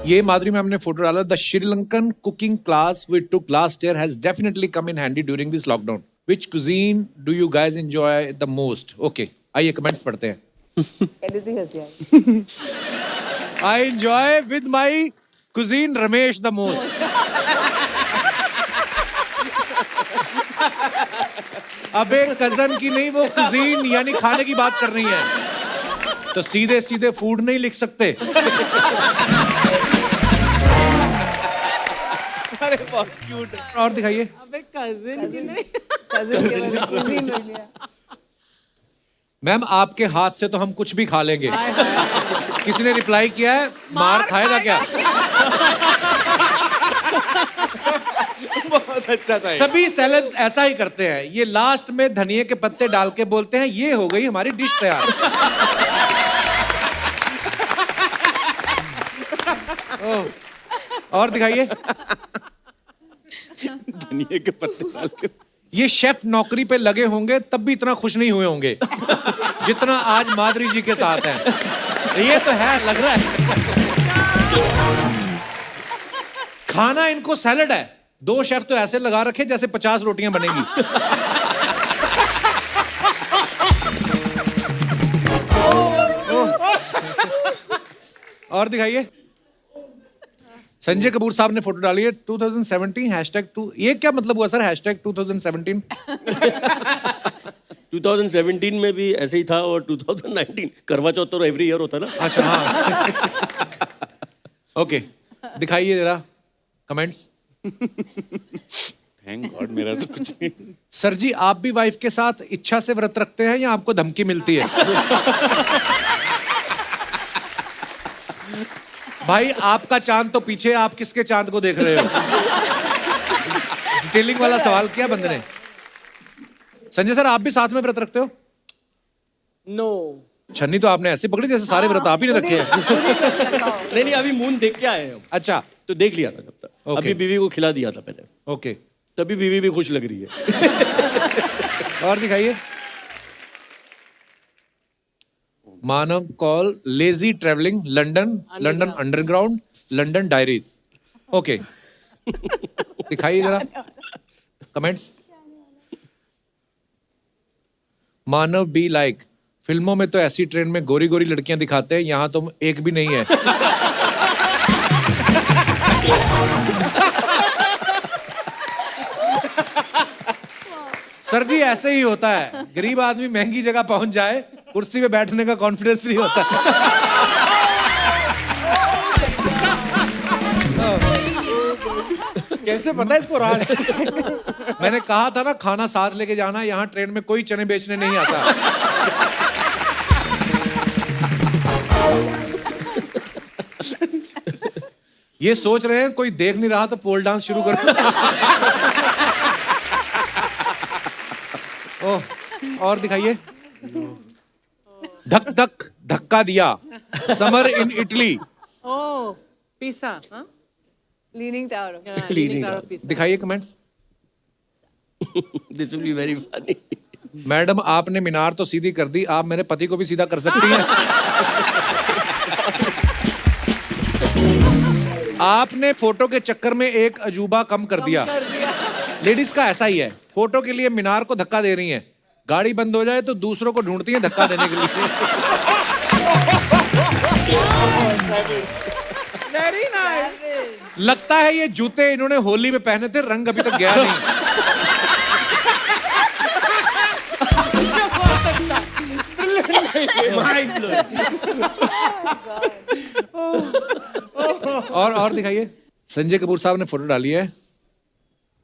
ये माधुरी मैम ने फोटो डाला। The Sri Lankan cooking class we took last year has definitely come in handy during this lockdown. Which cuisine do you guys enjoy the most? Okay, आइए कमेंट्स पढ़ते हैं। पहले से हंसी आई। I enjoy with my cuisine Ramesh the most. अबे कजन की नहीं, वो कुजीन यानी खाने की बात कर रही है, तो सीधे सीधे फूड नहीं लिख सकते। अरे बहुत क्यूट है। और दिखाइए। अबे cousin की नहीं। cousin के मैंने cuisine में लिया। मैम आपके हाथ से तो हम कुछ भी खा लेंगे। किसी ने रिप्लाई किया है, मार खाएगा क्या? बहुत अच्छा था। सभी सेलेब्स ऐसा ही करते हैं। ये लास्ट में धनिये के पत्ते डाल के बोलते हैं ये हो गई हमारी डिश तैयार। और दिखाइए। धनिये के पत्ते डाल के। ये शेफ नौकरी पे लगे होंगे तब भी इतना खुश नहीं हुए होंगे जितना आज माधुरी जी के साथ हैं। ये तो है, लग रहा है। खाना इनको सैलड है। 2 शेफ तो ऐसे लगा रखे जैसे 50 रोटियां बनेगी। और दिखाइए। संजय कपूर साहब ने फोटो डाली है 2017 #2। ये क्या मतलब हुआ सर #2017? 2017 में भी ऐसे ही था और 2019 करवा चौथ तो एवरी ईयर होता ना। अच्छा हाँ। ओके, दिखाइए जरा कमेंट्स। थैंक गॉड, मेरा तो कुछ नहीं। सर जी, आप भी वाइफ के साथ इच्छा से व्रत रखते हैं या आपको धमकी मिलती है? भाई आपका चांद तो पीछे, आप किसके चांद को देख रहे हो? डिटेलिंग वाला सवाल किया बंदे ने। संजय सर, आप भी साथ में व्रत रखते हो? No. छन्नी तो आपने ऐसे पकड़ी जैसे सारे व्रत आप ही ने रखे हैं। नहीं, अभी मून देख के आए हैं हम। अच्छा, तो देख लिया था जब तक। Okay. अभी बीवी को खिला दिया था पहले, ओके। तभी बीवी भी खुश लग रही है। और दिखाइए। Manav Kaul lazy travelling London underground London diaries. Okay, दिखाइए जरा कमेंट्स। मानव बी लाइक, फिल्मों में तो ऐसी ट्रेन में गोरी गोरी लड़कियां दिखाते हैं, यहां तो एक भी नहीं है। सर जी ऐसे ही होता है, गरीब आदमी महंगी जगह पहुंच जाए, कुर्सी पे बैठने का कॉन्फिडेंस नहीं होता। कैसे पता है इसको राज? मैंने कहा था ना खाना साथ लेके जाना, यहाँ ट्रेन में कोई चने बेचने नहीं आता। ये सोच रहे हैं कोई देख नहीं रहा तो पोल डांस शुरू कर। ओह, और दिखाइए। धक धक धक्का दिया, summer in Italy. Oh, Pisa. Huh? Leaning tower Yeah, Leaning Tower of Pisa. दिखाइए comments. This will be very funny. Madam आपने मीनार तो सीधी कर दी, आप मेरे पति को भी सीधा कर सकती हैं। आपने फोटो के चक्कर में एक अजूबा कम कर दिया। लेडीज का ऐसा ही है, फोटो के लिए मीनार को धक्का दे रही हैं, गाड़ी बंद हो जाए तो दूसरों को ढूंढती हैं धक्का देने के लिए। Very nice. लगता है ये जूते इन्होंने होली में पहने थे, रंग अभी तक गया नहीं। Mind blowing. और दिखाइए। संजय कपूर साहब ने फोटो डाली है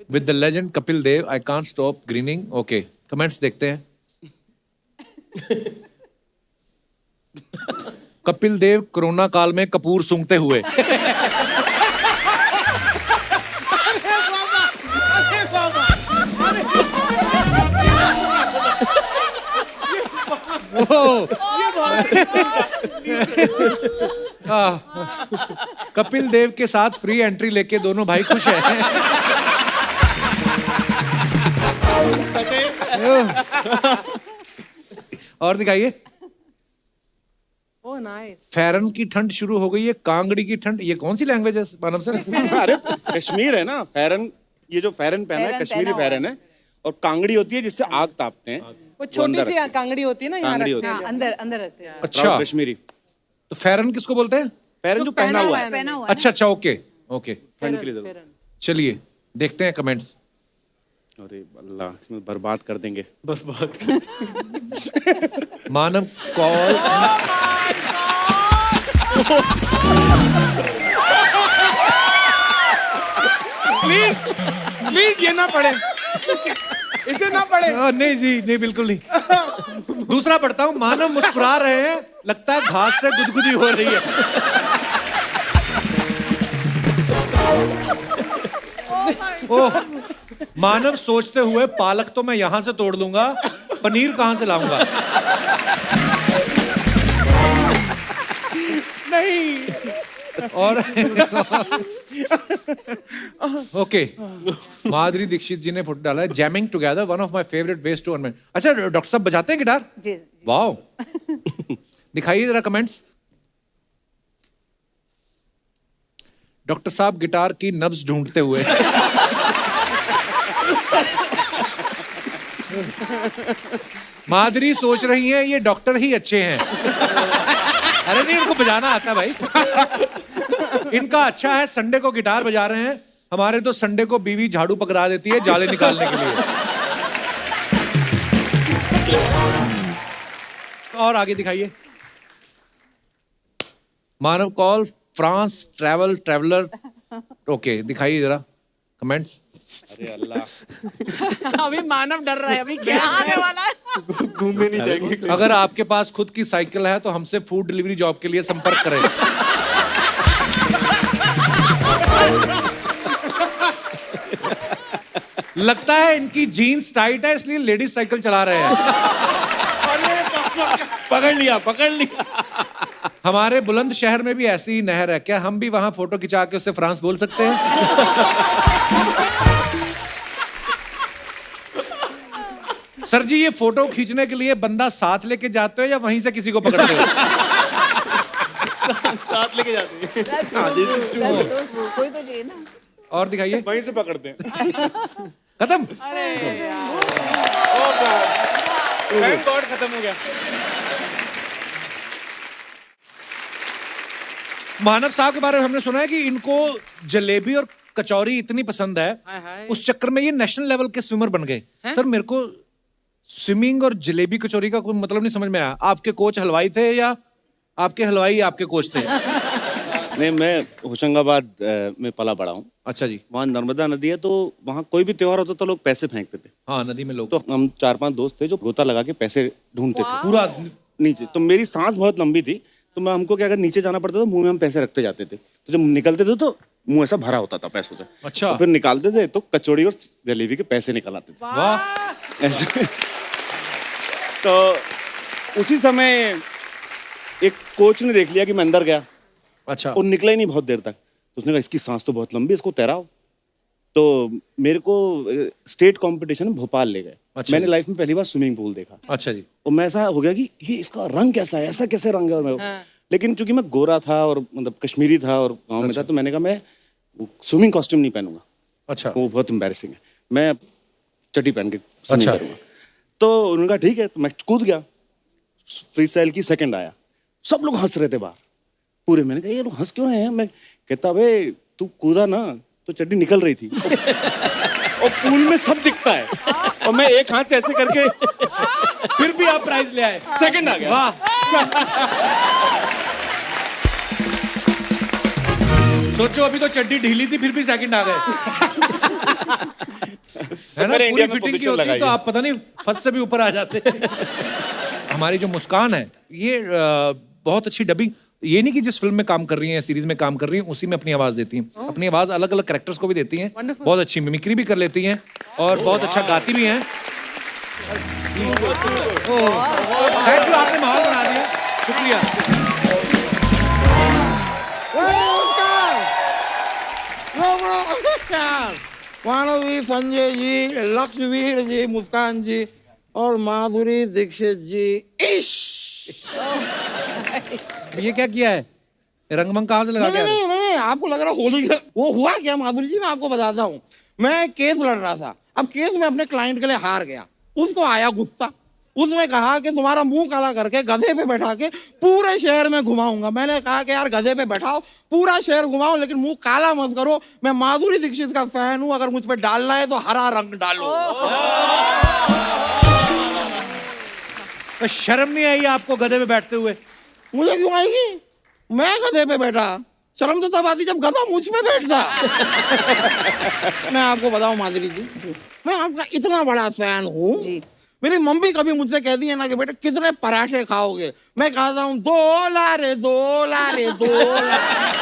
with the legend Kapil Dev, I can't stop grinning. Okay, comments देखते हैं। कपिल देव कोरोना काल में कपूर सूंघते हुए। कपिल देव के साथ फ्री एंट्री लेके दोनों भाई खुश हैं। और दिखाइए। Oh, nice. फैरन की ठंड शुरू हो गई है, कांगड़ी की ठंड। ये कौन सी लैंग्वेज है मानव सर? अरे कश्मीर है ना, फैरन, ये जो फैरन पहना है फैरन कश्मीरी पहना हुआ फैरन है, और कांगड़ी होती है जिससे आग तापते हैं। वो छोटी अंदर सी रखते हैं। कांगड़ी होती है ना, यहाँ कांगड़ी रखते होती हैं। हाँ, अंदर अंदर रखते हैं। अच्छा, प्राउड कश्मीरी तो फैरन किसको बोलते हैं? फैरन जो पहना हुआ है, पहना हुआ है अच्छा अच्छा, ओके ओके, ठंड के लिए जरूर। चलिए देखते हैं कमेंट्स। अरे अल्लाह, इसमें बर्बाद कर देंगे। मानव कॉल। प्लीज ये ना पढ़े, इसे ना पढ़े। नहीं जी, नहीं बिल्कुल नहीं। दूसरा पढ़ता हूं। मानव मुस्कुरा रहे हैं, लगता है घास से गुदगुदी हो रही है। ओह, मानव सोचते हुए, पालक तो मैं यहां से तोड़ लूंगा, पनीर कहां से लाऊंगा? नहीं। और ओके, माधुरी दीक्षित जी ने फोटो डाला है, jamming together, one of my favourite ways to earn. अच्छा, डॉक्टर साहब बजाते हैं गिटार? जी जी। वाओ। दिखाइए जरा कमेंट्स। डॉक्टर साहब गिटार की नब्ज ढूंढते हुए। माधुरी सोच रही हैं ये डॉक्टर ही अच्छे हैं। अरे नहीं, उनको बजाना आता है भाई। इनका अच्छा है, संडे को गिटार बजा रहे हैं। हमारे तो संडे को बीवी झाड़ू पकड़ा देती है जाले निकालने के लिए। और आगे दिखाइए। Manav call France traveller. Okay, दिखाइए जरा कमेंट्स। अरे अल्लाह, अभी मानव डर रहा है, अभी क्या आने वाला है? घूमने नहीं जाएंगे। अगर आपके पास खुद की साइकिल है तो हमसे फूड डिलीवरी जॉब के लिए संपर्क करें। लगता है इनकी जीन्स टाइट है, इसलिए लेडीज साइकिल चला रहे हैं। पकड़ लिया। हमारे बुलंद शहर में भी ऐसी ही नहर है क्या? हम भी वहां फोटो खिंचा के उससे फ्रांस बोल सकते हैं? सर जी, ये फोटो खींचने के लिए बंदा साथ लेके जाते हो या वहीं से किसी को पकड़ते हो? साथ लेके जाते हैं। That's so true. कोई तो चाहिए ना। और दिखाइए। वहीं से पकड़ते हैं। खत्म। थैंक गॉड, खत्म हो गया। मानव साहब के बारे में हमने सुना है कि इनको जलेबी और कचौरी इतनी पसंद है, हाय हाय। उस चक्कर में ये नेशनल लेवल के स्विमर बन गए। सर, मेरे को स्विमिंग और जलेबी कचौरी का कोई मतलब नहीं समझ में आया। आपके कोच हलवाई थे या आपके हलवाई आपके कोच थे? नहीं, मैं होशंगाबाद में पला बड़ा हूँ। अच्छा जी। वहाँ नर्मदा नदी है, तो वहाँ कोई भी त्योहार होता तो लोग पैसे फेंकते थे। हाँ, नदी में लोग तो हम 4-5 दोस्त थे जो गोता लगा के पैसे ढूंढते थे पूरा। नीचे। तो मेरी सांस बहुत लंबी थी, तो मैं हमको क्या, अगर नीचे जाना पड़ता तो मुंह में हम पैसे रखते जाते थे। तो जब निकलते थे तो मुंह ऐसा भरा होता था पैसों से। अच्छा। तो फिर निकालते थे तो कचौड़ी और जलेबी के पैसे निकल आते थे वाह। ऐसे। तो उसी समय एक कोच ने देख लिया कि मैं अंदर गया अच्छा और निकला ही नहीं बहुत देर तक, तो उसने कहा इसकी सांस तो बहुत लंबी है, इसको तैराओ। तो मेरे को स्टेट कंपटीशन में भोपाल ले गए। अच्छा मैंने जी। लाइफ में पहली बार स्विमिंग पूल देखा अच्छा जी और मैं ऐसा हो गया कि ये इसका रंग कैसा है, ऐसा कैसे रंग है लेकिन चूंकि मैं गोरा था और मतलब कश्मीरी था और गाँव में था, तो मैंने कहा मैं स्विमिंग कॉस्ट्यूम नहीं पहनूंगा, अच्छा वो बहुत एम्बैरेसिंग है, मैं चड्डी पहन के अच्छा। स्विमिंग करूंगा। तो उन्होंने कहा ठीक है, तो मैं कूद गया, फ्री स्टाइल की सेकंड आया, सब लोग हंस रहे थे बाहर पूरे। मैंने कहा ये लोग हंस क्यों रहे हैं? मैं कहता भाई तू कूदा ना तो चड्डी निकल रही थी और पूल में सब दिखता है और मैं एक हाथ से ऐसे करके फिर भी आप प्राइज ले आए। सेकंड आ गया। वाह सोचो अभी तो चड्डी ढीली थी फिर भी सेकंड आ गए। है ना, मेरे पूरी इंडिया में फिटिंग की position होती लगाई तो है। आप पता नहीं फर्स्ट से भी ऊपर आ जाते। हमारी जो मुस्कान है ये बहुत अच्छी डबिंग, ये नहीं कि जिस फिल्म में काम कर रही हैं सीरीज में काम कर रही हैं उसी में अपनी आवाज देती हैं, अपनी आवाज अलग अलग कैरेक्टर्स को भी देती हैं, बहुत अच्छी मिमिक्री भी कर लेती हैं और बहुत अच्छा गाती भी हैं। थैंक यू, आपने माहौल बना दिया, शुक्रिया। मानवी, संजय जी, लक्ष्यवीर जी, मुस्कान जी और माधुरी दीक्षित जी। इश ये क्या किया है? रंगमंग कहाँ से लगा नहीं, के आ रहे नहीं, हैं? नहीं, आपको लग रहा होली का वो हुआ क्या माधुरी जी, मैं आपको बताता हूँ। मैं केस लड़ रहा था, अब केस में अपने क्लाइंट के लिए हार गया, उसको आया गुस्सा, उसने कहा कि तुम्हारा मुंह काला करके गधे पे बैठा के पूरे शहर में घुमाऊंगा। मैंने कहा कि यार गधे पे बैठाओ, पूरा शहर घुमाओ, लेकिन मुंह काला मत करो, मैं माधुरी दीक्षित का फैन हूं, अगर मुझ पे डालना है तो हरा रंग डालो। तो शर्म नहीं आई आपको गधे पे बैठते हुए? मुझे क्यों आएगी, मैं गधे पे बैठा, शर्म तो तब आती जब गधा मुझ पे बैठता। मैं आपको बताऊं माधुरी जी, मैं आपका इतना बड़ा फैन हूँ, जी। मेरी मम्मी कभी मुझसे कहती है ना कि बेटे कितने पराठे खाओगे, मैं कहता हूँ 2 लारे 2 लारे 2 लारे।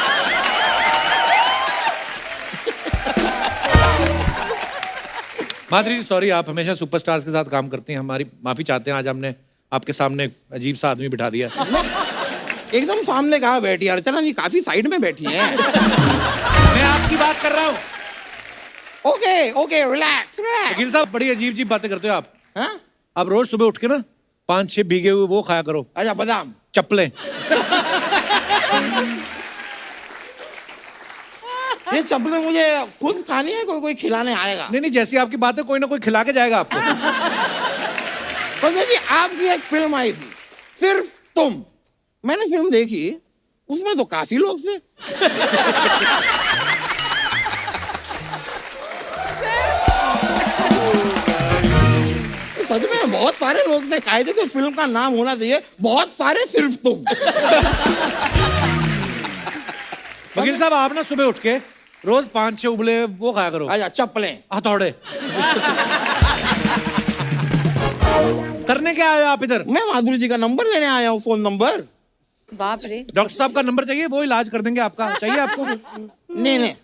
माधुरी जी सॉरी, आप हमेशा सुपरस्टार्स के साथ काम करती हैं, हमारी माफी चाहते हैं, आज हमने आपके सामने एक अजीब सा आदमी बिठा दिया। एकदम सामने कहाँ बैठी है अर्चना जी, काफी साइड में बैठी हैं। मैं आपकी बात कर रहा हूँ। Okay okay, relax relax. वकील साहब बड़ी अजीब अजीब बातें करते हो आप। हाँ? आप रोज सुबह उठ के ना 5-6 भीगे हुए वो खाया करो, अच्छा बादाम। चप्पलें। ये चप्पलें मुझे खुद खानी है, कोई खिलाने आएगा? नहीं नहीं, जैसी आपकी बात है कोई ना कोई खिला के जाएगा आपको। तो देखिए आपकी एक फिल्म आई थी सिर्फ तुम, मैंने फिल्म देखी, उसमें तो काफी लोग थे। सच में बहुत सारे लोग थे, कायदे की उस फिल्म का नाम होना चाहिए बहुत सारे सिर्फ तुम। वकील साहब आप ना सुबह उठ के रोज 5-6 उबले वो खाया करो, अच्छा चप्पलें। हथौड़े। करने क्या आए हो आप इधर? मैं माधुरी जी का नंबर लेने आया हूँ, फोन नंबर। बाप रे, डॉक्टर साहब का नंबर चाहिए, वो इलाज कर देंगे आपका, चाहिए आपको? नहीं नहीं,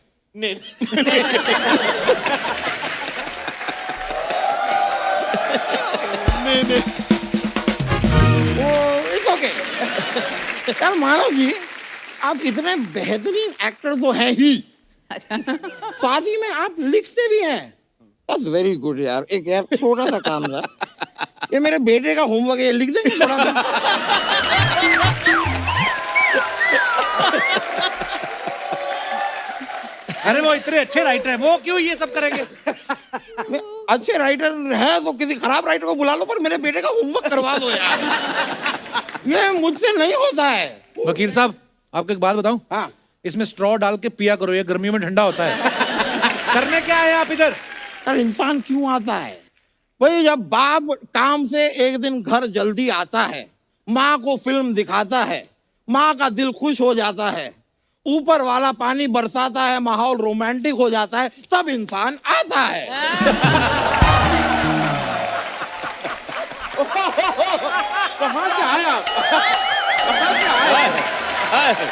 वो इट्स ओके। यार मानव जी, आप इतने बेहतरीन एक्टर तो हैं ही, साथ ही में आप लिखते भी हैं। दैट्स वेरी गुड यार। एक यार छोटा सा काम था, ये मेरे बेटे का होमवर्क है, ये लिख देंगे थोड़ा सा? अरे वो इतने अच्छे राइटर हैं, वो क्यों ये सब करेंगे? मैं अच्छे राइटर है तो किसी खराब राइटर को बुला लो, पर मेरे बेटे का होमवर्क करवा दो यार। ये मुझसे नहीं होता है। वकील साहब आपको एक बात बताऊं? हाँ। इसमें स्ट्रॉ डाल के पिया करो, ये गर्मियों में ठंडा होता है। करने क्या है आप इधर? यार इंसान क्यों आता है भाई? जब बाप काम से एक दिन घर जल्दी आता है, माँ को फिल्म दिखाता है, माँ का दिल खुश हो जाता है, ऊपर वाला पानी बरसाता है, माहौल रोमांटिक हो जाता है, तब इंसान आता है। कहाँ से आया? कहाँ से आया?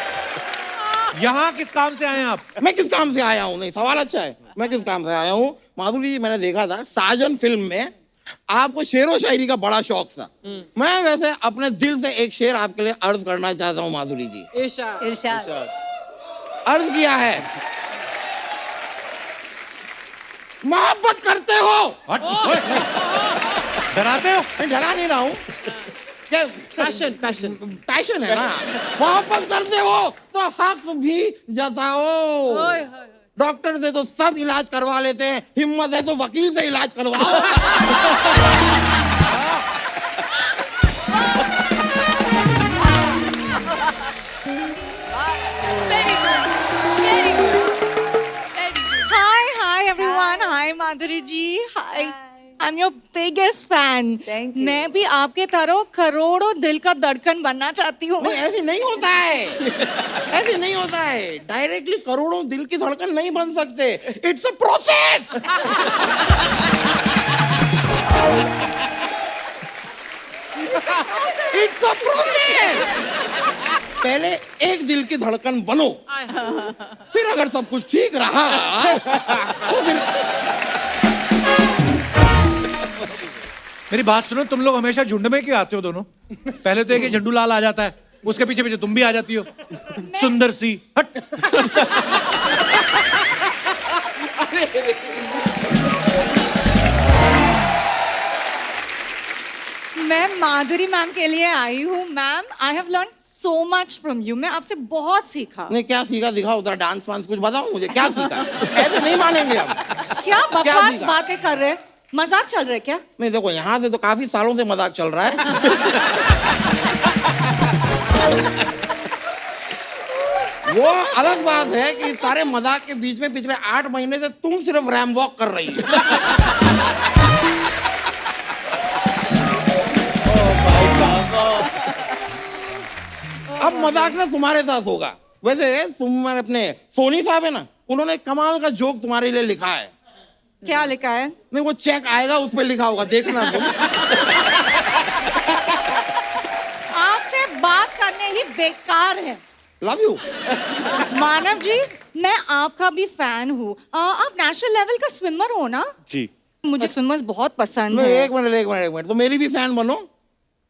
यहाँ किस काम से आए हैं आप? मैं किस काम से आया हूँ? नहीं, सवाल अच्छा है, मैं किस काम से आया हूँ? माधुरी जी, मैंने देखा था साजन फिल्म में आपको शेरो शायरी का बड़ा शौक था। मैं वैसे अपने दिल से एक शेर आपके लिए अर्ज करना चाहता हूँ माधुरी जी। इरशाद इरशाद। अर्ज किया है, मोहब्बत करते हो। डराते हो? मैं डरा नहीं रहा हूँ, क्या पैशन पैशन पैशन है ना। मोहब्बत करते हो तो हक भी जताओ। डॉक्टर से तो सब इलाज करवा लेते हैं, हिम्मत है तो वकील से इलाज करवाओ। Very good. Very good. Very good. Hi everyone. Hi Madhuri ji. Hi. I'm your biggest fan. Thank you. मैं भी आपके तरह करोड़ों दिल का धड़कन बनना चाहती हूँ। नहीं, ऐसे नहीं होता है, ऐसे नहीं होता है। डायरेक्टली करोड़ों दिल की धड़कन नहीं बन सकते। It's a process. It's a process. पहले एक दिल की धड़कन बनो, फिर अगर सब कुछ ठीक रहा तो फिर मेरी बात सुनो, तुम लोग हमेशा झुंड में क्यों आते हो दोनों? पहले तो एक ही झंडू लाल आ जाता है, उसके पीछे पीछे तुम भी आ जाती हो। सुंदर सी हट। मैं माधुरी मैम के लिए आई हूँ। Ma'am, I have learn so much from you. मैं आपसे बहुत सीखा। नहीं, क्या सीखा दिखाओ, उधर डांस वांस कुछ बताओ मुझे, क्या सीखा? ऐसे नहीं मानेंगे हम। क्या बकवास सीखा? बातें कर रहे हैं? मजाक चल रहा है क्या? नहीं देखो, यहाँ से तो काफी सालों से मजाक चल रहा है। वो अलग बात है कि सारे मजाक के बीच में पिछले 8 महीने से तुम सिर्फ रैम वॉक कर रही हो। अब मजाक ना तुम्हारे साथ होगा। वैसे तुम अपने सोनी साहब है ना, उन्होंने कमाल का जोक तुम्हारे लिए लिखा है। क्या लिखा है? नहीं, वो चेक आएगा, उस पर लिखा होगा, देखना तुम। आपसे बात करने ही बेकार है। Love you. मानव जी, मैं आपका भी फैन हूँ। आप नेशनल लेवल का स्विमर हो ना? जी। मुझे स्विमर्स बहुत पसंद नहीं, है। एक मिनट, तो मेरी भी फैन बनो।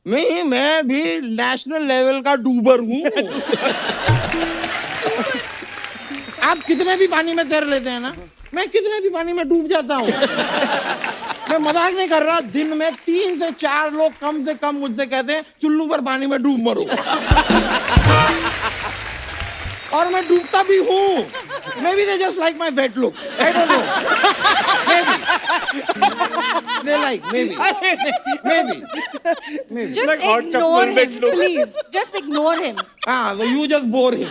मैं भी नेशनल लेवल का डूबर हूँ। आप कितने भी पानी में तैर लेते हैं ना, मैं कितने भी पानी में डूब जाता हूँ। मैं मजाक नहीं कर रहा। दिन में 3 से 4 लोग कम से कम मुझसे कहते हैं चुल्लू पर पानी में डूब मरो। और मैं डूबता भी हूँ। May be they just like my wet look, I don't know. They like, maybe. Just Like hot ignore chocolate him, look. please. Just ignore him. So you just bore him.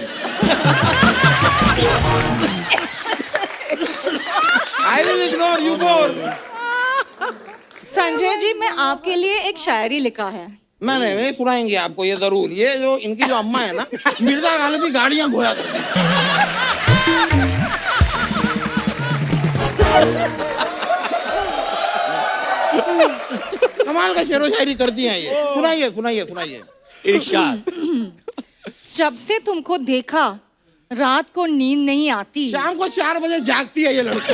I will ignore you, bore. Sanjay ji, मैं आपके लिए एक शायरी लिखा है। नहीं, सुनाएंगे आपको ये जरूर। ये जो इनकी जो अम्मा है ना, मिर्जा गालिब की गाड़ियां घोया करती हैं। कमाल का शेरो शायरी करती हैं ये। सुनाइए। इरशाद। जब से तुमको देखा रात को नींद नहीं आती। शाम को 4 बजे जागती है ये लड़की।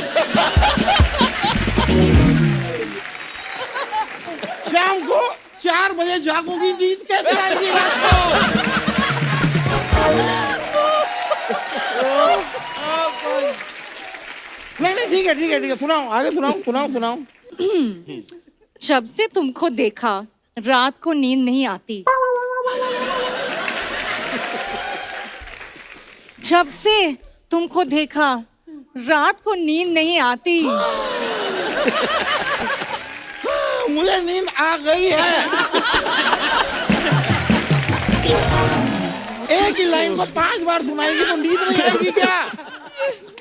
शाम को 4 बजे जागोगी, नींद कैसे आएगी रात को? नहीं, ठीक है, सुनाओ, आगे सुनाओ। जब से तुमको देखा रात को नींद नहीं आती। जब से तुमको देखा रात को नींद नहीं आती। मुझे नींद आ गई है। एक ही लाइन को 5 बार सुनाएगी तो नींद नहीं आएगी क्या?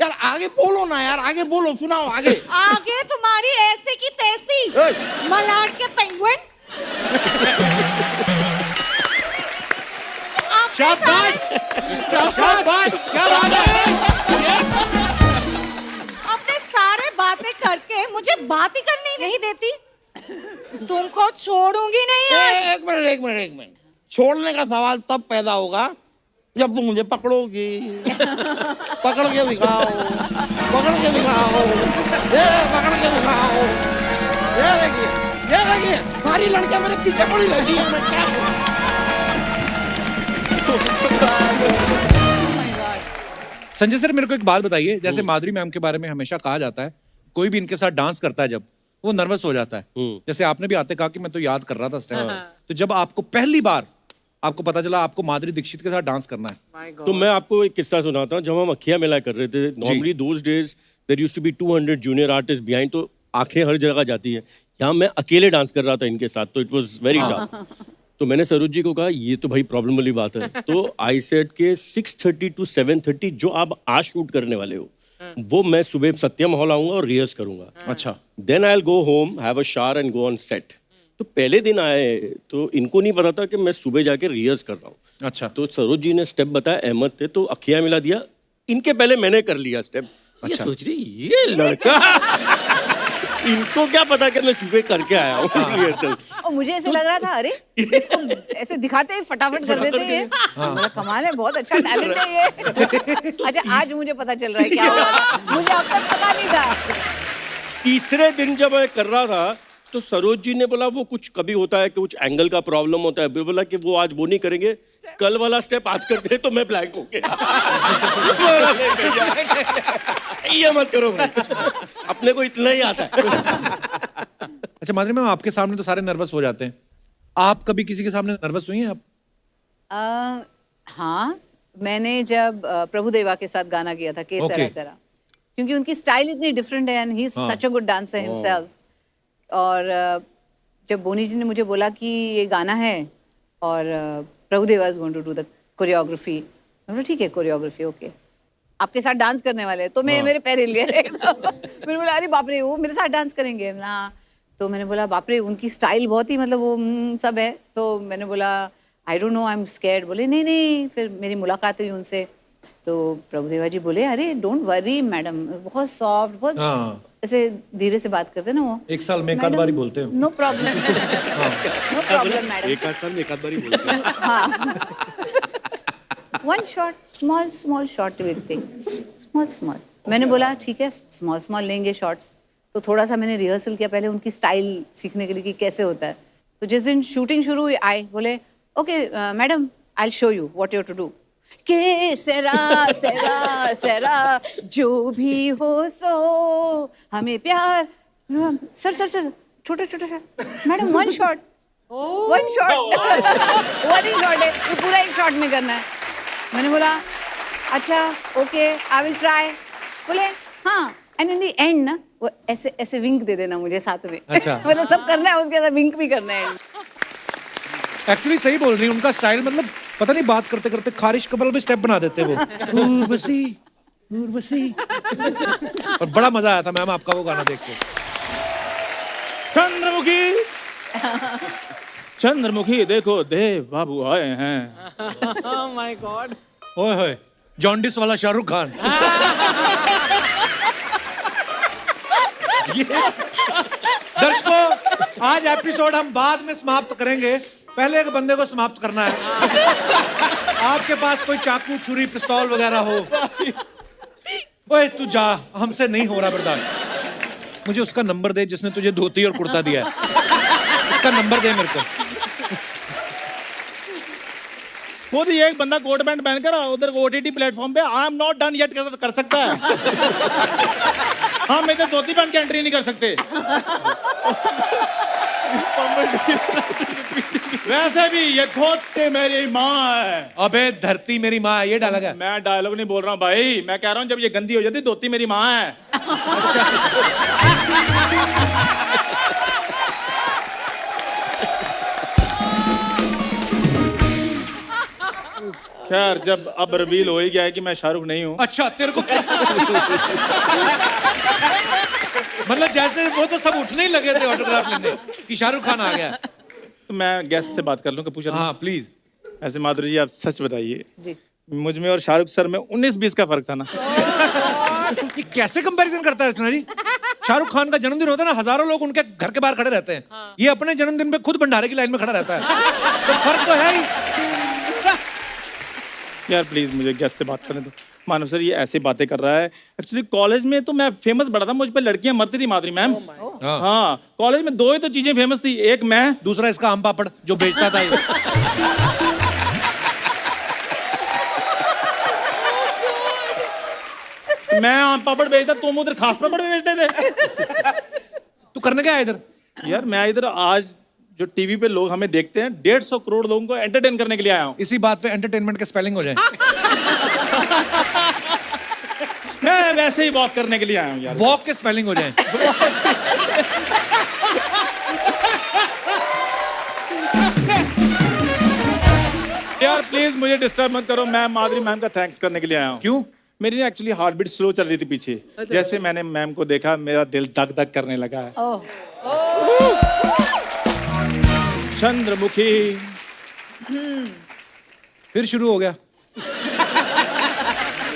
यार आगे बोलो ना, आगे बोलो, सुनाओ आगे। आगे तुम्हारी ऐसे की तैसी मलाड के पेंगुइन। शाबाश, क्या बात है। अपने सारे बातें करके मुझे बात ही करनी नहीं देती। तुमको छोड़ूंगी नहीं आज। एक मिनट। छोड़ने का सवाल तब पैदा होगा जब तुम मुझे पकड़ोगी। पकड़ के दिखाओ। ये पकड़ के दिखाओ। ये देखिए। ये देखिए सारी लड़कियां मेरे पीछे पड़ी रहती है, मैं क्या करूं? संजय सर मेरे को एक बात बताइए, जैसे माधुरी मैम के बारे में हमेशा कहा जाता है कोई भी इनके साथ डांस करता है जब वो नर्वस हो जाता है। जैसे आपने भी आते कहा कि मैं तो याद कर रहा था उस टाइम। तो जब आपको पहली बार आपको पता चला आपको माधुरी दीक्षित के साथ डांस करना है, तो मैं आपको एक किस्सा सुनाता हूँ। जब हम अखिया मेला कर रहे थे, normally those days there used to be 200 junior artist behind, तो आंखें हर जगह जाती है। यहाँ मैं अकेले डांस कर रहा था इनके साथ, तो इट वाज वेरी टफ। तो मैंने सरोज जी को कहा ये तो भाई प्रॉब्लम वाली बात है। तो आई सेड के 6:30 to 7:30 जो आप आज शूट करने वाले हो वो मैं सुबह सत्यम हॉल आऊंगा और रिहर्स करूंगा। अच्छा। Then I will go home, have a shower and go on set. तो पहले दिन आए तो इनको नहीं पता था कि मैं सुबह जाके रिहर्स कर रहा हूँ। अच्छा। तो सरोज जी ने स्टेप बताया, अहमद थे तो अखिया मिला दिया, इनके पहले मैंने कर लिया स्टेप। ये सोच रही ये लड़का इनको क्या पता कि मैं सुबह करके आया हूँ रिहर्सल। और मुझे ऐसे लग रहा था अरे इसको ऐसे दिखाते ही फटाफट कर देते हैं। मेरा कमाल है, बहुत अच्छा टैलेंट है ये। अच्छा आज मुझे पता चल रहा है क्या हुआ था, मुझे अब तक पता नहीं था। तीसरे दिन जब मैं कर रहा था तो सरोज जी ने बोला वो कुछ कभी होता है कि कुछ एंगल का प्रॉब्लम होता है, बोला कि वो आज वो नहीं करेंगे, कल वाला स्टेप आज करते हैं। तो मैं ब्लैंक हो गया। ये मत करो भाई, अपने को इतना ही आता है। अच्छा माधुरी मैम आपके सामने तो सारे नर्वस हो जाते हैं, आप कभी किसी के सामने नर्वस हुई हैं आप? हाँ, मैंने जब प्रभुदेवा के साथ गाना किया था केसरा सरा, क्योंकि उनकी स्टाइल इतनी डिफरेंट है and he is such a good dancer himself. और जब बोनी जी ने मुझे बोला कि ये गाना है और Prabhudeva is going to do the choreography, मैंने ठीक है कोरियोग्राफी ओके, आपके साथ डांस करने वाले हैं। तो मैं मेरे पैर हिल गए। मैंने बोला अरे बाप रे वो मेरे साथ डांस करेंगे ना। तो मैंने बोला बाप रे उनकी स्टाइल बहुत ही मतलब वो सब है। तो मैंने बोला I don't know I am scared. बोले नहीं नहीं। फिर मेरी मुलाकात हुई उनसे तो प्रभुदेवा जी बोले अरे डोंट वरी मैडम, बहुत सॉफ्ट, बहुत ऐसे धीरे से बात करते ना वो। एक साल में एक आध बारी बोलते हो। No problem, no problem madam. एक आध साल में एक आध बारी बोलते हैं। हाँ, one shot, small small shot with thing, small small. मैंने बोला ठीक है स्मॉल स्मॉल लेंगे शॉट्स। तो थोड़ा सा मैंने रिहर्सल किया पहले उनकी स्टाइल सीखने के लिए कि कैसे होता है। तो जिस दिन शूटिंग शुरू हुई आए बोले okay madam I will show you what you have to do. के सेरा सेरा सेरा जो भी हो सो हमें प्यार। सर सर सर छोटे छोटे shot madam, one shot, one shot, one ही शॉट है, ये पूरा एक शॉट में करना है। मैंने बोला अच्छा ओके आई विल ट्राई। बोले हाँ एंड इन द एंड ना वो ऐसे ऐसे विंक दे देना मुझे साथ में। अच्छा। मतलब सब करना है उसके साथ विंक भी करना है। एक्चुअली सही बोल रही है, उनका स्टाइल मतलब पता नहीं बात करते करते खारिश कपल में स्टेप बना देते वो। उर्वशी उर्वशी। और बड़ा मजा आया था मैम आपका वो गाना देख के। चंद्रमुखी चंद्रमुखी देखो देव बाबू आए हैं। Oh my God. ओए होए जॉन्डिस वाला शाहरुख खान। दर्शकों आज एपिसोड हम बाद में समाप्त करेंगे, पहले एक बंदे को समाप्त करना है। आपके पास कोई चाकू छुरी पिस्तौल वगैरह हो, ओए तू जा, हमसे नहीं हो रहा बर्दाश्त। मुझे उसका नंबर दे जिसने तुझे धोती और कुर्ता दिया है, उसका नंबर दे मेरे को। खुद ही एक बंदा कोट पैंट पहनकर उधर OTT प्लेटफॉर्म पे I am not done yet कर सकता है। हम इधर धोती पहन के एंट्री नहीं कर सकते। वैसे भी ये धोती मेरी माँ है। अबे धरती मेरी माँ है, ये डाला गया। मैं डायलॉग नहीं बोल रहा हूँ भाई, मैं कह रहा हूँ जब ये गंदी हो जाती धोती मेरी माँ है। खैर जब अब रिवील हो ही गया है कि मैं शाहरुख नहीं हूँ। अच्छा तेरे को मतलब जैसे वो तो सब उठने ही लगे थे ऑटोग्राफ लेने कि शाहरुख खान आ गया। तो मैं गेस्ट से बात कर लूँ पूछा। हाँ प्लीज। ऐसे माधुरी जी आप सच बताइए, जी। मुझ में और शाहरुख सर में 19-20 का फर्क था ना? ये कैसे कंपैरिजन करता है रचना जी? शाहरुख खान का जन्मदिन होता है ना, हजारों लोग उनके घर के बाहर खड़े रहते हैं। ये अपने जन्मदिन पे खुद भंडारे की लाइन में खड़ा रहता है। तो फर्क तो है ही। यार प्लीज मुझे गेस्ट से बात करने दो। मानव सर ये ऐसे बातें कर रहा है। एक्चुअली कॉलेज में तो मैं फेमस बड़ा था, मुझ पे लड़कियां मरती थी माधुरी मैम। हाँ कॉलेज में 2 ही तो चीजें फेमस थी, एक मैं, दूसरा इसका आम पापड़ जो बेचता था ये। मैं आम पापड़ बेचता, तुम उधर खास पापड़ भी बेचते थे। तू करने क्या है इधर? यार मैं इधर आज जो टीवी पे लोग हमें देखते हैं 150 करोड़ लोगों को एंटरटेन करने के लिए आया हूँ। इसी बात पे एंटरटेनमेंट के स्पेलिंग हो जाए। मैं वैसे ही वॉक करने के लिए आया हूँ यार। वॉक के स्पेलिंग हो जाए। यार प्लीज मुझे डिस्टर्ब मत करो, मैं माधुरी मैम का थैंक्स करने के लिए आया हूँ। क्यों? मेरी ना एक्चुअली हार्ट बीट स्लो चल रही थी पीछे। जैसे मैंने मैम को देखा मेरा दिल धक धक करने लगा है। ओह चंद्रमुखी। फिर शुरू हो गया।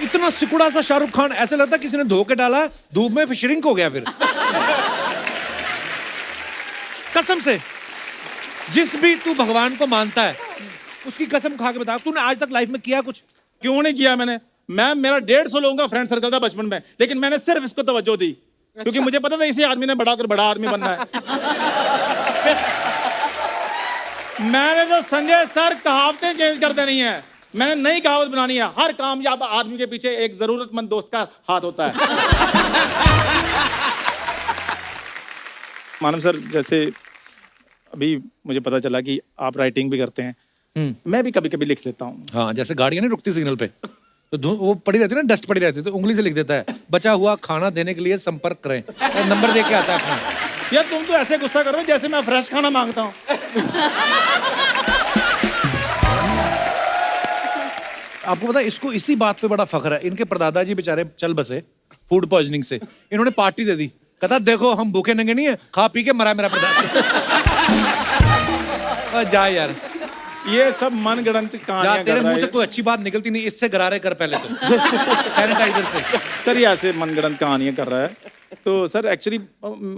इतना सिकुड़ा सा शाहरुख खान, ऐसे लगता किसी ने धो के डाला धूप में, फिर श्रिंक हो गया। फिर कसम से जिस भी तू भगवान को मानता है उसकी कसम खा के बता, तूने आज तक लाइफ में किया कुछ? क्यों नहीं किया मैंने? मैम मेरा 150 लोगों का फ्रेंड सर्कल था बचपन में, लेकिन मैंने सिर्फ इसको तवज्जो दी क्योंकि मुझे पता था इसी आदमी ने बढ़ा कर बड़ा आदमी बनना है। मैंने तो संजय सर कहावतें चेंज कर देनी है, मैंने नई कहावत बनानी है। हर कामयाब आदमी के पीछे एक जरूरतमंद दोस्त का हाथ होता है। मानव सर जैसे अभी मुझे पता चला कि आप राइटिंग भी करते हैं, मैं भी कभी कभी लिख लेता हूँ। हाँ, जैसे गाड़ियां नहीं रुकती सिग्नल पे तो वो पड़ी रहती है ना, डस्ट पड़ी रहती है, तो उंगली से लिख देता है, बचा हुआ खाना देने के लिए संपर्क करें, और नंबर दे के आता है अपना। यार तुम तो ऐसे गुस्सा कर रहे हो जैसे मैं फ्रेश खाना मांगता हूँ। आपको पता है इसको इसी बात पे बड़ा फख्र है, इनके परदादा जी बेचारे चल बसे फूड पॉइजनिंग से, इन्होंने पार्टी दे दी, कहता देखो हम भूखे नंगे नहीं है, खा पी के मरा मेरा परदादा। जा यार, ये सब मनगढ़ंत कहानियां कर तेरे रहा मुंह है। से कोई अच्छी बात निकलती नहीं, इससे गरारे कर पहले तो सैनिटाइजर से। सर ये ऐसे मनगढ़ंत कहानियां कर रहा है। तो sir actually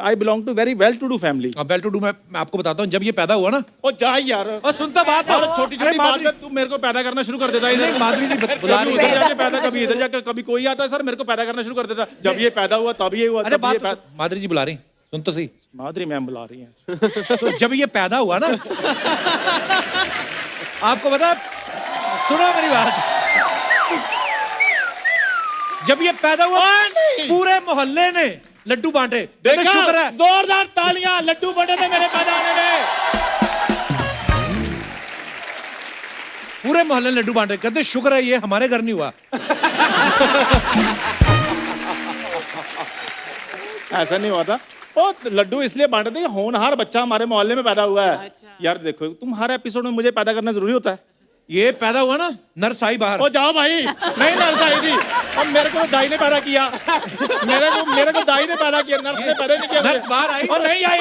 I belong to very well to do family. Well to do मैं आपको बताता हूँ, जब ये पैदा हुआ ना, ओ जा यार, और सुनता बात और छोटी छोटी बात पे तू मेरे को पैदा करना शुरू कर देता है। नहीं, माधुरी जी बुला रही इधर है। जाके पैदा, कभी इधर जाके, कभी कोई आता है सर मेरे को पैदा करना शुरू कर देता है। जब ये पैदा हुआ तब ये हुआ। अरे बात तो माधुरी जी बुला रही, सुन तो सही। माधुरी मैम बुला रही हैं। तो जब ये पैदा हुआ ना, आपको पता, सुनो मेरी बात, जब ये पैदा हुआ पूरे मोहल्ले ने लड्डू बांटे, देखा शुक्र है, जोरदार तालियां, लड्डू बटे थे मेरे पैदा होने में। पूरे मोहल्ले ने लड्डू बांटे, कहते शुक्र है ये हमारे घर नहीं हुआ। ऐसा नहीं हुआ था, ओ लड्डू इसलिए बांटे थे कि होनहार बच्चा हमारे मोहल्ले में पैदा हुआ है। यार देखो तुम हर एपिसोड में मुझे पैदा करना जरूरी होता है। ये पैदा हुआ ना, नर्स आई बाहर। ओ जाओ भाई, नहीं नर्स आई थी, अब मेरे को दाई ने पैदा किया, मेरे को दाई ने पैदा किया, नर्स ने पैदा नहीं किया। नर्स बाहर आई और नहीं आई,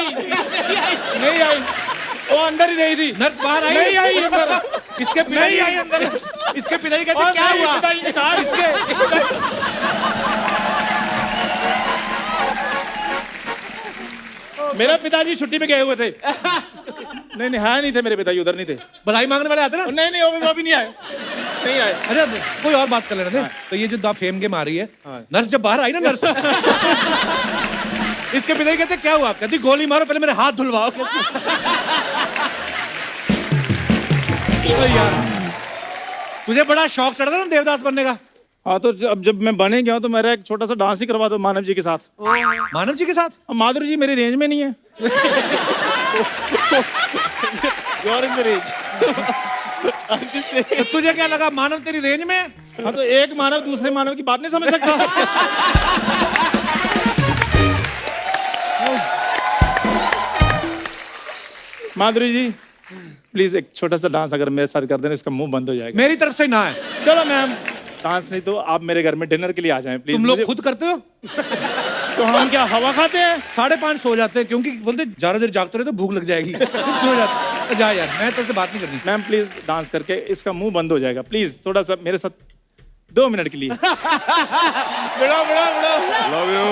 नहीं आई, वो अंदर ही रही थी। नर्स बाहर आई, नहीं आई अंदर, इसके पिताजी नहीं आई अंदर, इसके पिताजी कहते क्या हुआ? पिताजी ने कहा इसके मेरा पिताजी छुट्टी पे गए हुए थे। नहीं है नहीं थे मेरे पिताजी, उधर नहीं थे। बधाई मांगने वाले आते ना? नहीं वो भी नहीं आए, नहीं आए। अच्छा कोई और बात कर लेना थे। तो ये जो फेम गेम आ रही है, नर्स जब बाहर आई ना, नर्स इसके पिताजी कहते क्या हुआ? कहती गोली मारो, पहले मेरे हाथ धुलवाओ। यार तुझे बड़ा शौक चढ़ा था ना देवदास बनने का? हाँ तो अब जब मैं बने गया तो मेरा एक छोटा सा डांस ही करवा दो मानव जी के साथ। मानव जी के साथ? माधुरी जी मेरी रेंज में नहीं है। You're in the range। तो तुझे क्या लगा मानव तेरी रेंज में? हाँ तो एक मानव दूसरे मानव की बात नहीं समझ सकता। माधुरी जी प्लीज एक छोटा सा डांस अगर मेरे साथ कर देना, इसका मुंह बंद हो जाएगा। मेरी तरफ से ना है। चलो मैम, डांस नहीं तो आप मेरे घर में डिनर के लिए आ जाएं प्लीज। तुम लोग खुद करते हो? तो हम क्या हवा खाते हैं? 5:30 सो जाते हैं, क्योंकि बोलते ज्यादा देर जागते रहे तो भूख लग जाएगी। सो जाते। जा यार, मैं तेरे से बात नहीं करनी। मैम प्लीज डांस करके इसका मुंह बंद हो जाएगा, प्लीज थोड़ा सा मेरे साथ 2 मिनट के लिए। बड़ा लव यू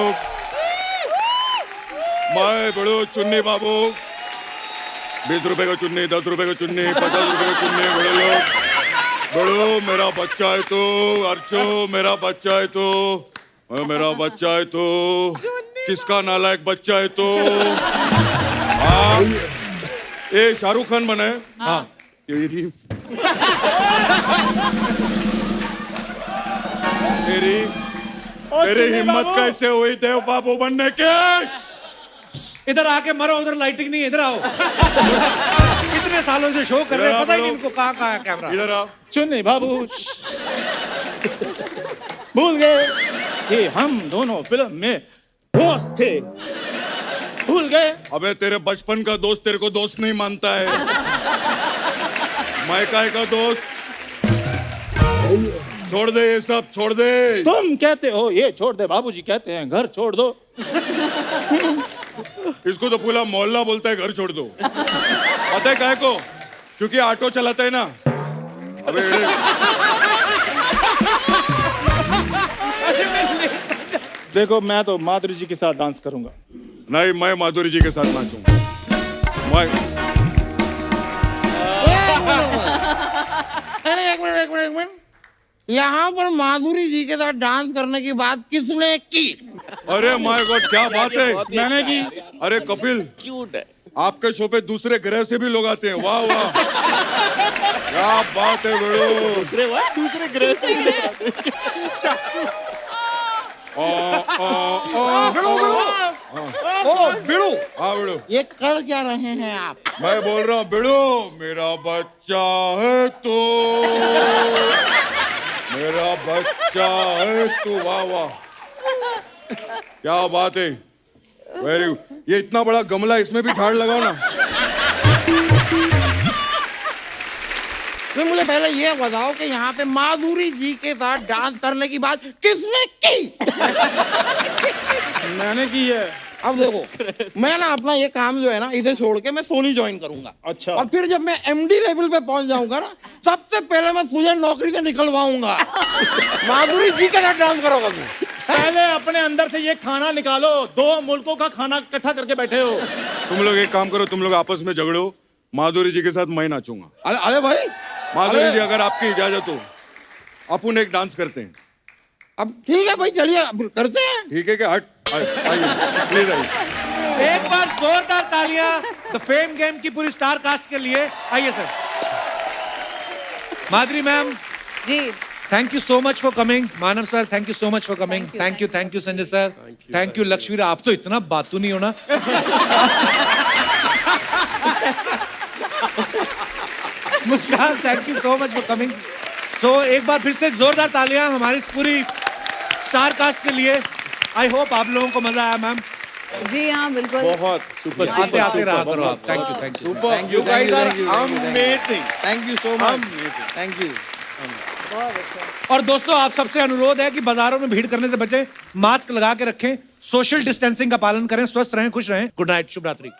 माय बड़ो चुन्नी बाबू। 20 रुपए का चुन्नी, 10 रुपए का चुन्नी, 50 रुपए का चुन्नी, बड़े लोग बड़ो मेरा बच्चा है तो, अर्चो मेरा बच्चा है तो, मेरा बच्चा है तो, किसका नालायक बच्चा है तो। हाँ ये शाहरुख खान बना है। हाँ तेरी तेरी तेरी हिम्मत कैसे हुई देव बाबू बनने के। इधर आके मरो, उधर लाइटिंग नहीं, इधर आओ। इतने सालों से शो कर रहे हैं, पता ही नहीं इनको कहाँ है कैमरा। इधर आओ। चुन्नी बाबू भूल गए कि हम दोनों फिल्म में दोस्त थे, भूल गए। अबे तेरे बचपन का दोस्त तेरे को दोस्त नहीं मानता है। मैं काय का दोस्त। छोड़ दे ये सब, छोड़ दे। तुम कहते हो ये छोड़ दे, बाबूजी कहते हैं घर छोड़ दो। इसको तो पूरा मोहल्ला बोलता है घर छोड़ दो। पता है काय को? क्योंकि ऑटो चलाता है ना। अबे देखो मैं तो माधुरी जी के साथ डांस करूंगा। नहीं, मैं माधुरी जी के साथ नाचूंगा। मैं अरे एक मिनट। यहाँ पर माधुरी जी के साथ डांस करने की बात किसने की? अरे माय गॉड क्या बात है। मैंने की। अरे कपिल क्यूट है। आपके शो पे दूसरे ग्रह से भी लोग आते हैं। वाह वाह क्या बात है बेड़ो। दूसरे ग्रह से बिड़ू। हाँ बिड़ू, ये कर क्या रहे हैं आप? मैं बोल रहा हूँ बिड़ू मेरा बच्चा है तो, मेरा बच्चा है तो। वाह वाह क्या बात है। Very good. ये इतना बड़ा गमला, इसमें भी झाड़ लगाओ ना। तो मुझे पहले ये बताओ कि यहाँ पे माधुरी जी के साथ डांस करने की बात किसने की? मैंने की है। अब देखो मैं ना अपना ये काम जो है ना इसे छोड़ के मैं सोनी ज्वाइन करूंगा। अच्छा। और फिर जब मैं एमडी लेवल पे पहुंच जाऊंगा ना, सबसे पहले मैं तुझे नौकरी से निकलवाऊंगा। माधुरी जी के साथ डांस करोगा तू। पहले अपने अंदर से ये खाना निकालो, 2 मुल्कों का खाना इकट्ठा करके बैठे हो। तुम लोग एक काम करो, तुम लोग आपस में झगड़ो, माधुरी जी के साथ मैं नाचूंगा। अरे भाई, माधुरी जी अगर आपकी इजाजत हो अपन एक डांस करते हैं। अब ठीक है भाई, चलिए करते हैं। ठीक है क्या? हट आइए प्लीज आइए। एक बार जोरदार तालियां द फेम गेम की पूरी स्टार कास्ट के लिए। आइए sir. Madhuri ma'am ji thank you so much for coming. Manav sir thank you so much for coming. Thank you Sanjay sir. Thank you Lakshmir. आप तो इतना बातू नहीं होना। Muskaan thank you so much for coming. तो एक बार फिर से जोरदार तालियां हमारी इस पूरी स्टार कास्ट के लिए। आई होप आप लोगों को मजा आया मैम। जी हाँ बिल्कुल। बहुत सुपर आते आते रहा करो आप। Thank you super. You guys are amazing. Thank you so much. Thank you. और दोस्तों आप सबसे अनुरोध है कि बाजारों में भीड़ करने से बचें, मास्क लगा के रखें, सोशल डिस्टेंसिंग का पालन करें, स्वस्थ रहें, खुश रहें। गुड नाइट, शुभ रात्रि।